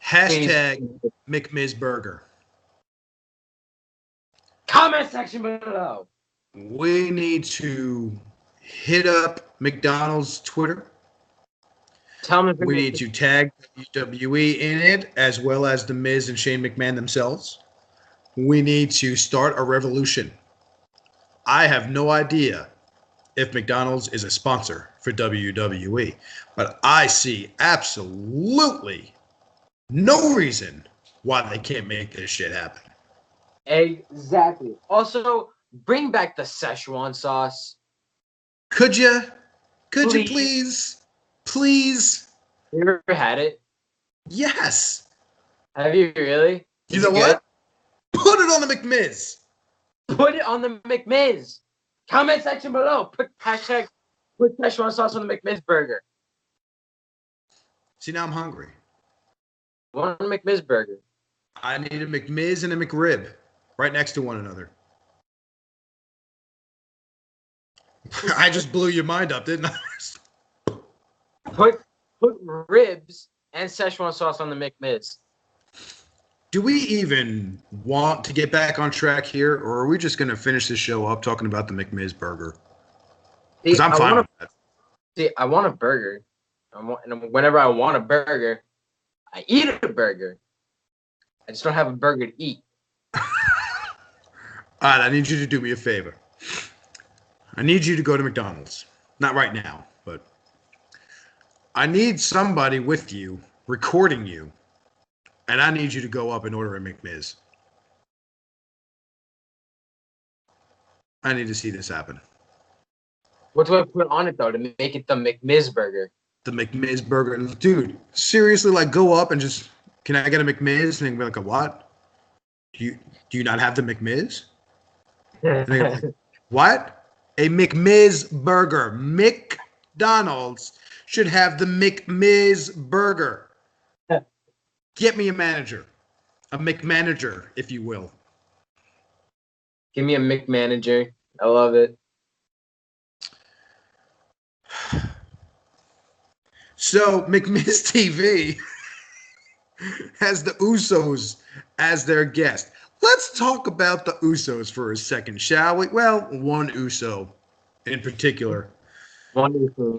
Hashtag McMiz burger. Comment section below. We need to hit up McDonald's Twitter. Tell them we need to tag WWE in it, as well as The Miz and Shane McMahon themselves. We need to start a revolution. I have no idea if McDonald's is a sponsor for WWE, but I see absolutely no reason why they can't make this shit happen. Exactly. Also, bring back the Szechuan sauce. Could you? Could you please? Please? You ever had it? Yes. Have you really? You know what? Put it on the McMiz. Put it on the McMiz. Comment section below. Put Szechuan sauce on the McMiz burger. See, now I'm hungry. One McMiz burger. I need a McMiz and a McRib right next to one another. I just blew your mind up, didn't I? Put ribs and Szechuan sauce on the McMiz. Do we even want to get back on track here, or are we just going to finish this show up talking about the McMiz burger? Because I'm fine with that. See, I want a burger. And whenever I want a burger, I eat a burger. I just don't have a burger to eat. All right, I need you to do me a favor. I need you to go to McDonald's. Not right now, but I need somebody with you recording you, and I need you to go up and order a McMiz. I need to see this happen. What do I put on it though to make it the McMiz burger? The McMiz burger, dude. Seriously, like go up and just, can I get a McMiz? And they can be like, a what? Do you not have the McMiz? And they're like, what? A McMiz burger. McDonald's should have the McMiz burger. Get me a manager. A McManager, if you will. Give me a McManager. I love it. So McMiz TV has the Usos as their guest. Let's talk about the Usos for a second, shall we? Well, one Uso in particular.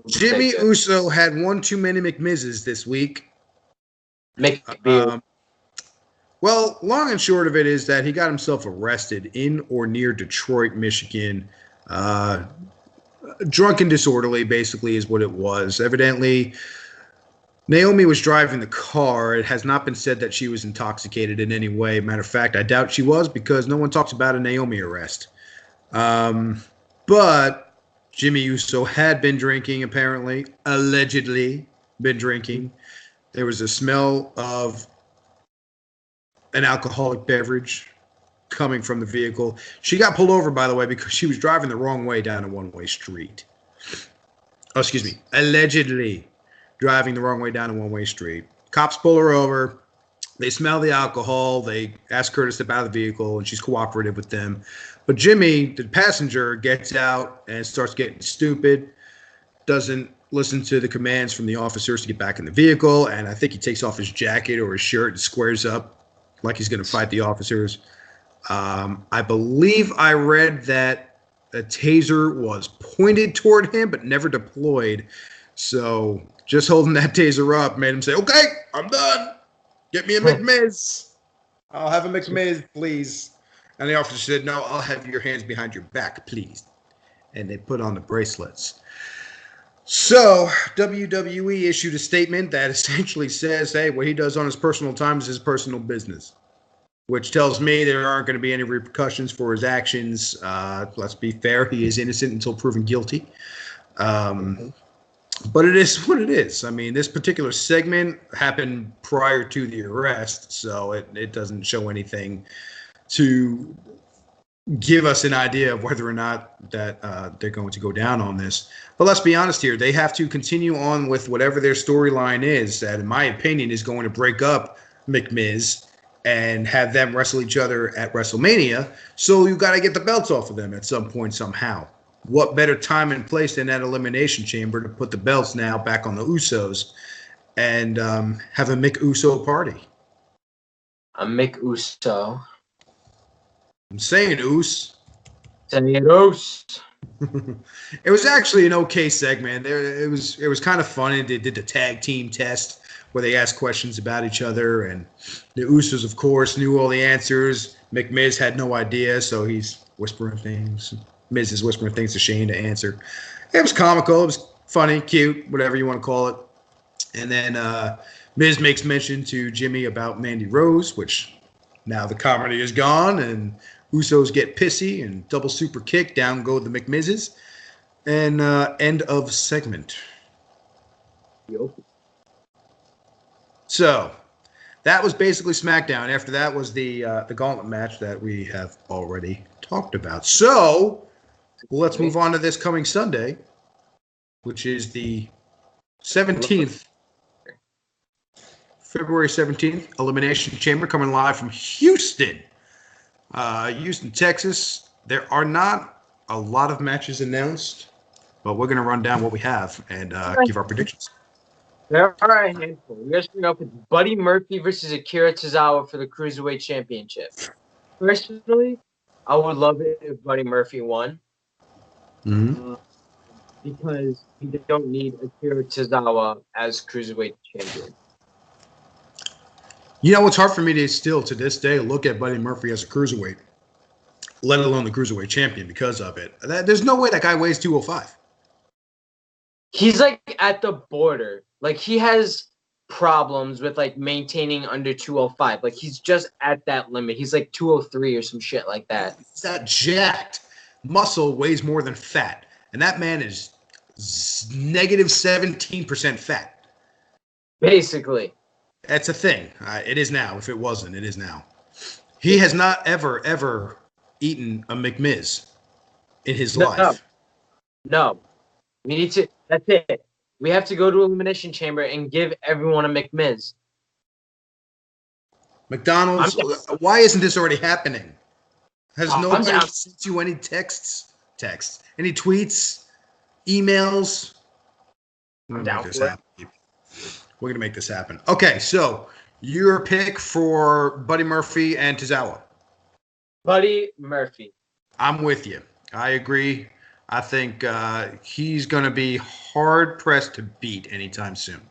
Jimmy Uso had one too many McMizzes this week. Well, long and short of it is that he got himself arrested in or near Detroit, Michigan. Drunk and disorderly, basically, is what it was. Evidently, Naomi was driving the car. It has not been said that she was intoxicated in any way. Matter of fact, I doubt she was because no one talks about a Naomi arrest. But Jimmy Uso had been drinking, apparently, allegedly been drinking. There was a smell of an alcoholic beverage coming from the vehicle. She got pulled over, by the way, because she was driving the wrong way down a one-way street. Oh, excuse me. Allegedly driving the wrong way down a one-way street. Cops pull her over. They smell the alcohol. They ask her to step out of the vehicle, and she's cooperative with them. But Jimmy, the passenger, gets out and starts getting stupid, doesn't listen to the commands from the officers to get back in the vehicle, and I think he takes off his jacket or his shirt and squares up like he's going to fight the officers. I believe I read that a taser was pointed toward him but never deployed. So just holding that taser up made him say, okay, I'm done. Get me a McMiz. I'll have a McMiz, please. And the officer said, no, I'll have your hands behind your back, please. And they put on the bracelets. So WWE issued a statement that essentially says, hey, what he does on his personal time is his personal business, which tells me there aren't going to be any repercussions for his actions. Let's be fair. He is innocent until proven guilty. But it is what it is. I mean, this particular segment happened prior to the arrest, so it doesn't show anything to give us an idea of whether or not that they're going to go down on this. But let's be honest here. They have to continue on with whatever their storyline is that, in my opinion, is going to break up McMiz and have them wrestle each other at WrestleMania. So you got to get the belts off of them at some point somehow. What better time and place than that Elimination Chamber to put the belts now back on the Usos and have a Mick Uso party? A Mick Uso. I'm saying Us. Saying Us. It was actually an okay segment. It was kind of funny. They did the tag team test where they asked questions about each other, and the Usos, of course, knew all the answers. McMiz had no idea, so he's whispering things. Miz is whispering things to Shane to answer. It was comical. It was funny, cute, whatever you want to call it. And then Miz makes mention to Jimmy about Mandy Rose, which now the comedy is gone, and Usos get pissy and double super kick. Down go the McMizzes. And end of segment. Yep. So that was basically SmackDown. After that was the Gauntlet match that we have already talked about. So let's move on to this coming Sunday, which is the 17th, February 17th, Elimination Chamber, coming live from Houston, Texas. There are not a lot of matches announced, but we're going to run down what we have and give our predictions. There are a handful. We're going to start off with Buddy Murphy versus Akira Tozawa for the Cruiserweight Championship. Personally, I would love it if Buddy Murphy won. Mm-hmm. Because we don't need Akira Tozawa as Cruiserweight Champion. You know, it's hard for me to still, to this day, look at Buddy Murphy as a Cruiserweight, let alone the Cruiserweight Champion because of it. There's no way that guy weighs 205. He's like at the border. Like he has problems with like maintaining under 205. Like he's just at that limit. He's like 203 or some shit like that. He's that jacked. muscle weighs more than fat, and that man is negative 17% fat. Basically. That's a thing. It is now. If it wasn't, it is now. He has not ever eaten a MCMIZ in his life. No. We need to. That's it. We have to go to Elimination Chamber and give everyone a MCMIZ. McDonald's, why isn't this already happening? Has nobody sent you any texts, any tweets, emails? We're going to make this happen. Okay, so your pick for Buddy Murphy and Tozawa. Buddy Murphy. I'm with you. I agree. I think he's going to be hard-pressed to beat anytime soon.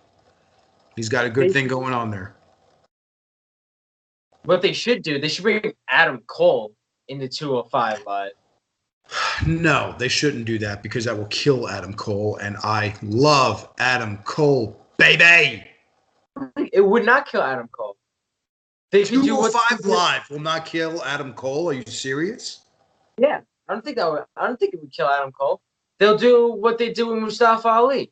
He's got a good thing going on there. What they should do, they should bring Adam Cole into 205 Live. No, they shouldn't do that because that will kill Adam Cole, and I love Adam Cole, baby. It would not kill Adam Cole. They 205 Live will not kill Adam Cole. Are you serious? Yeah, I don't think it would kill Adam Cole. They'll do what they did with Mustafa Ali.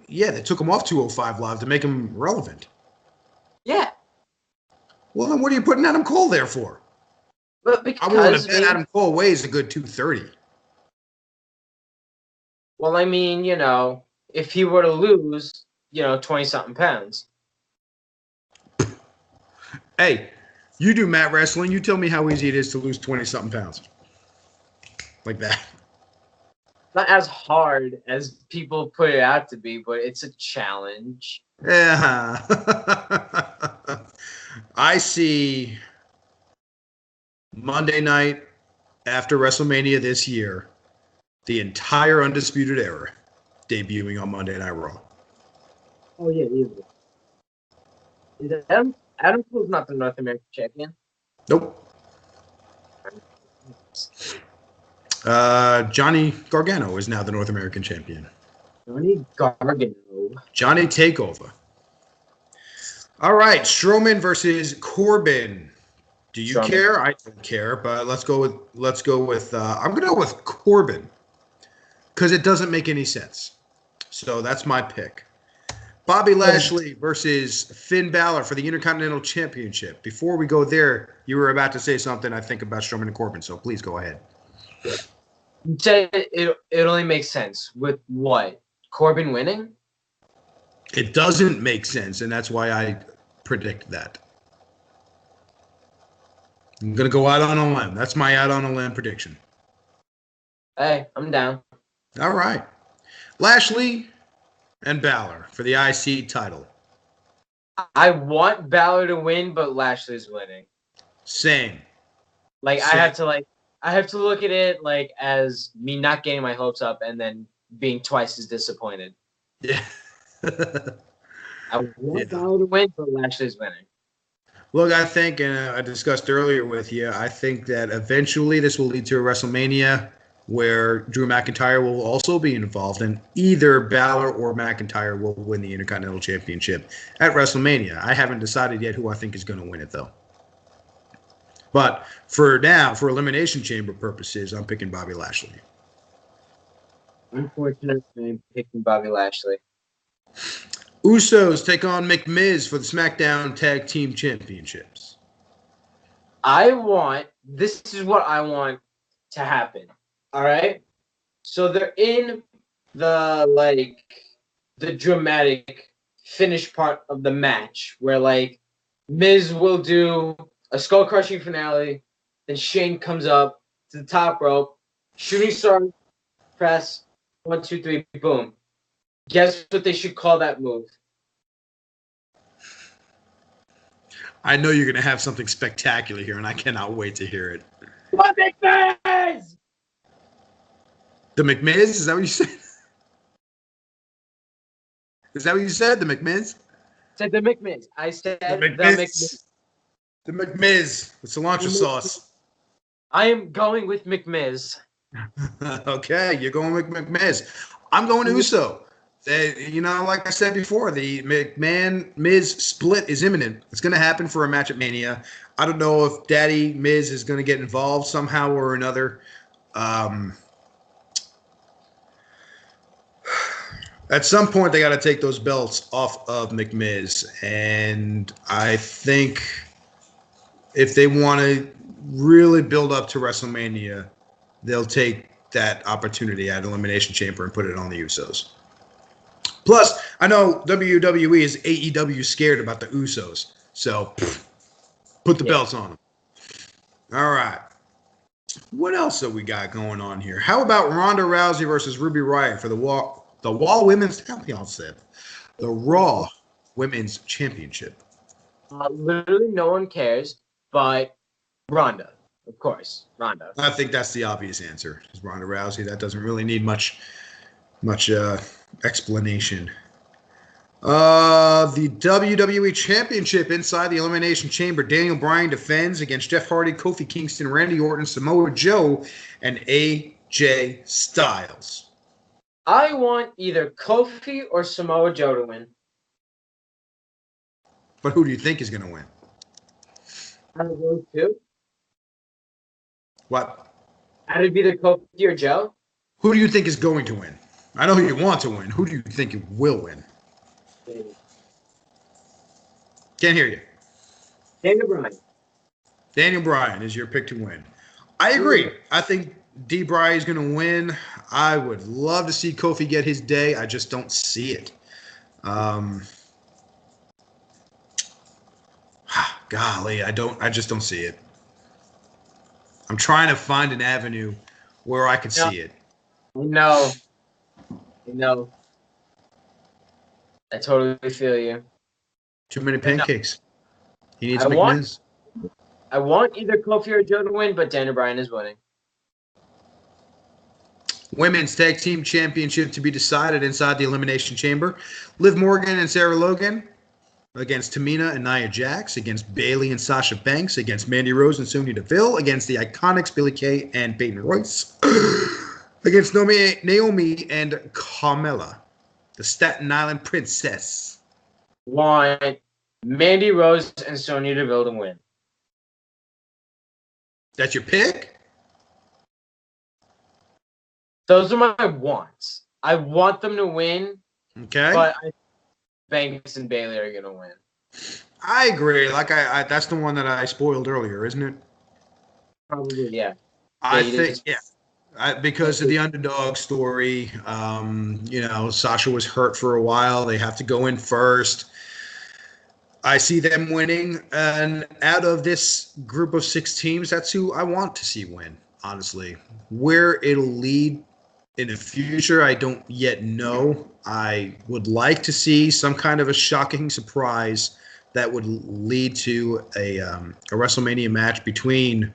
Yeah, they took him off 205 Live to make him relevant. Yeah. Well, then what are you putting Adam Cole there for? But because I would have bet Adam Cole weighs a good 230. Well, I mean, if he were to lose, 20-something pounds. Hey, you do mat wrestling. You tell me how easy it is to lose 20-something pounds. Like that. Not as hard as people put it out to be, but it's a challenge. Yeah. I see Monday night after WrestleMania this year, the entire Undisputed Era debuting on Monday Night Raw. Oh, yeah, easily. Is Adam Cole's not the North American champion? Nope. Johnny Gargano is now the North American champion. Johnny Gargano. Johnny Takeover. All right, Strowman versus Corbin. Do you care? I don't care, but let's go with I'm gonna go with Corbin because it doesn't make any sense. So that's my pick. Bobby Lashley versus Finn Balor for the Intercontinental Championship. Before we go there, you were about to say something, I think, about Strowman and Corbin, so please go ahead. It only makes sense with what? Corbin winning? It doesn't make sense, and that's why I predict that. I'm going to go out on a limb. That's my out on a limb prediction. Hey, I'm down. All right. Lashley and Balor for the IC title. I want Balor to win, but Lashley's winning. Same. I have to look at it as me not getting my hopes up and then being twice as disappointed. Yeah. I want Balor to win, but Lashley's winning. Look, I think, and I discussed earlier with you, I think that eventually this will lead to a WrestleMania where Drew McIntyre will also be involved, and either Balor or McIntyre will win the Intercontinental Championship at WrestleMania. I haven't decided yet who I think is going to win it, though. But for now, for Elimination Chamber purposes, I'm picking Bobby Lashley. Unfortunately, I'm picking Bobby Lashley. Usos take on MCMIZ for the SmackDown Tag Team Championships. This is what I want to happen. All right? So they're in the dramatic finish part of the match where Miz will do a skull crushing finale, then Shane comes up to the top rope, shooting star press, 1, 2, 3, boom. Guess what they should call that move? I know you're going to have something spectacular here, and I cannot wait to hear it. What McMiz? The McMiz? Is that what you said? Is that what you said? The McMiz? Said the McMiz. I said the McMiz. The McMiz with cilantro sauce. I am going with McMiz. Okay, you're going with McMiz. I'm going Uso. Like I said before, the McMahon-Miz split is imminent. It's going to happen for a match at Mania. I don't know if Daddy Miz is going to get involved somehow or another. At some point, they got to take those belts off of McMiz. And I think if they want to really build up to WrestleMania, they'll take that opportunity at Elimination Chamber and put it on the Usos. Plus, I know WWE is AEW scared about the Usos. So, put the belts on them. All right. What else have we got going on here? How about Ronda Rousey versus Ruby Riott for the Raw Women's Championship? The Raw Women's Championship. Literally no one cares, but Ronda, of course. Ronda. I think that's the obvious answer. Is Ronda Rousey. That doesn't really need much explanation. The WWE Championship inside the Elimination Chamber. Daniel Bryan defends against Jeff Hardy, Kofi Kingston, Randy Orton, Samoa Joe, and AJ Styles. I want either Kofi or Samoa Joe to win. But who do you think is going to win? Out of those two? What? Out of either Kofi or Joe? Who do you think is going to win? I know who you want to win. Who do you think will win? Can't hear you. Daniel Bryan. Daniel Bryan is your pick to win. I agree. I think D. Bryan is going to win. I would love to see Kofi get his day. I just don't see it. Golly, I just don't see it. I'm trying to find an avenue where I could see it. No. I totally feel you. Too many pancakes. He needs I McMiz. want either Kofi or Joe to win, but Daniel Bryan is winning. Women's Tag Team Championship to be decided inside the Elimination Chamber. Liv Morgan and Sarah Logan against Tamina and Nia Jax, against Bayley and Sasha Banks, against Mandy Rose and Sonya Deville, against the Iconics Billie Kay and Peyton Royce, against Naomi and Carmella, the Staten Island Princess. Want Mandy Rose and Sonya Deville to win. That's your pick? Those are my wants. I want them to win. Okay. But I think Banks and Bayley are going to win. I agree. Like I that's the one that I spoiled earlier, isn't it? Probably, yeah. I think, yeah. Because of the underdog story, Sasha was hurt for a while. They have to go in first. I see them winning. And out of this group of 6 teams, that's who I want to see win, honestly. Where it'll lead in the future, I don't yet know. I would like to see some kind of a shocking surprise that would lead to a WrestleMania match between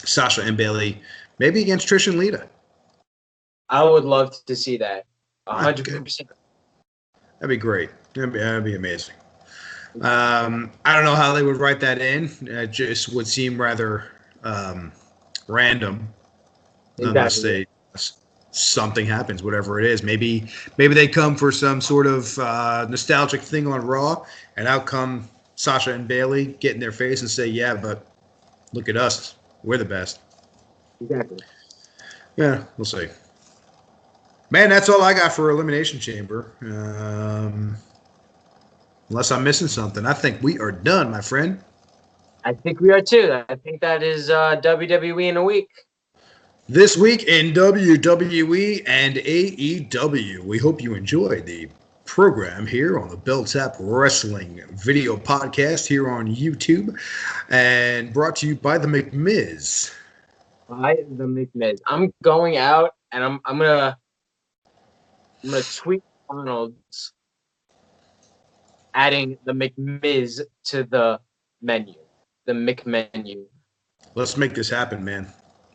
Sasha and Bayley, maybe against Trish and Lita. I would love to see that. 100%. That'd be great. That'd be amazing. I don't know how they would write that in. It just would seem rather random, unless something happens, whatever it is. Maybe they come for some sort of nostalgic thing on Raw, and out come Sasha and Bayley, get in their face and say, "Yeah, but look at us. We're the best." Exactly. Yeah, we'll see. Man, that's all I got for Elimination Chamber. Unless I'm missing something. I think we are done, my friend. I think we are too. I think that is WWE in a week. This week in WWE and AEW. We hope you enjoyed the program here on the Bell Tap Wrestling video podcast here on YouTube, and brought to you by the McMiz. By the McMiz. I'm going out and I'm gonna tweet Arnold's adding the McMiz to the menu. The McMenu. Let's make this happen, man.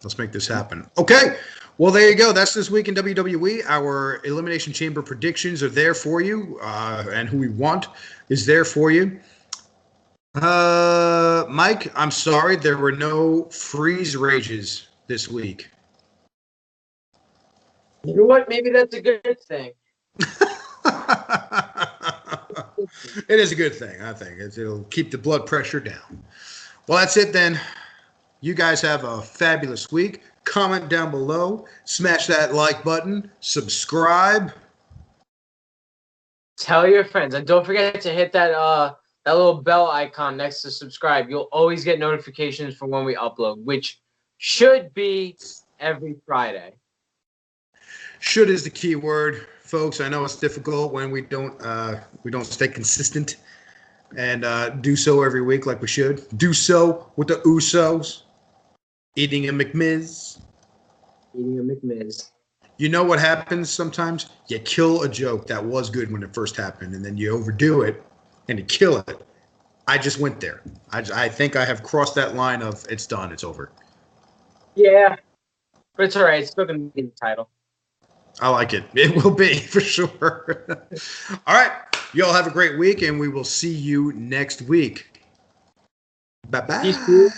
Let's make this happen. Okay. Well, there you go. That's this week in WWE. Our Elimination Chamber predictions are there for you, and who we want is there for you. Mike, I'm sorry there were no freeze rages this week. You know what? Maybe that's a good thing. It is a good thing, I think. It'll keep the blood pressure down. Well, that's it then. You guys have a fabulous week. Comment down below. Smash that like button. Subscribe. Tell your friends, and don't forget to hit that that little bell icon next to subscribe. You'll always get notifications for when we upload, which should be every Friday. Should is the key word, folks. I know it's difficult when we don't stay consistent and do so every week like we should. Do so with the Usos. Eating a MCMIZ. Eating a MCMIZ. You know what happens sometimes? You kill a joke that was good when it first happened, and then you overdo it and you kill it. I just went there. I think I have crossed that line of it's done, it's over. Yeah, but it's all right. It's still going to be the title. I like it. It will be, for sure. All right. You all have a great week, and we will see you next week. Bye-bye.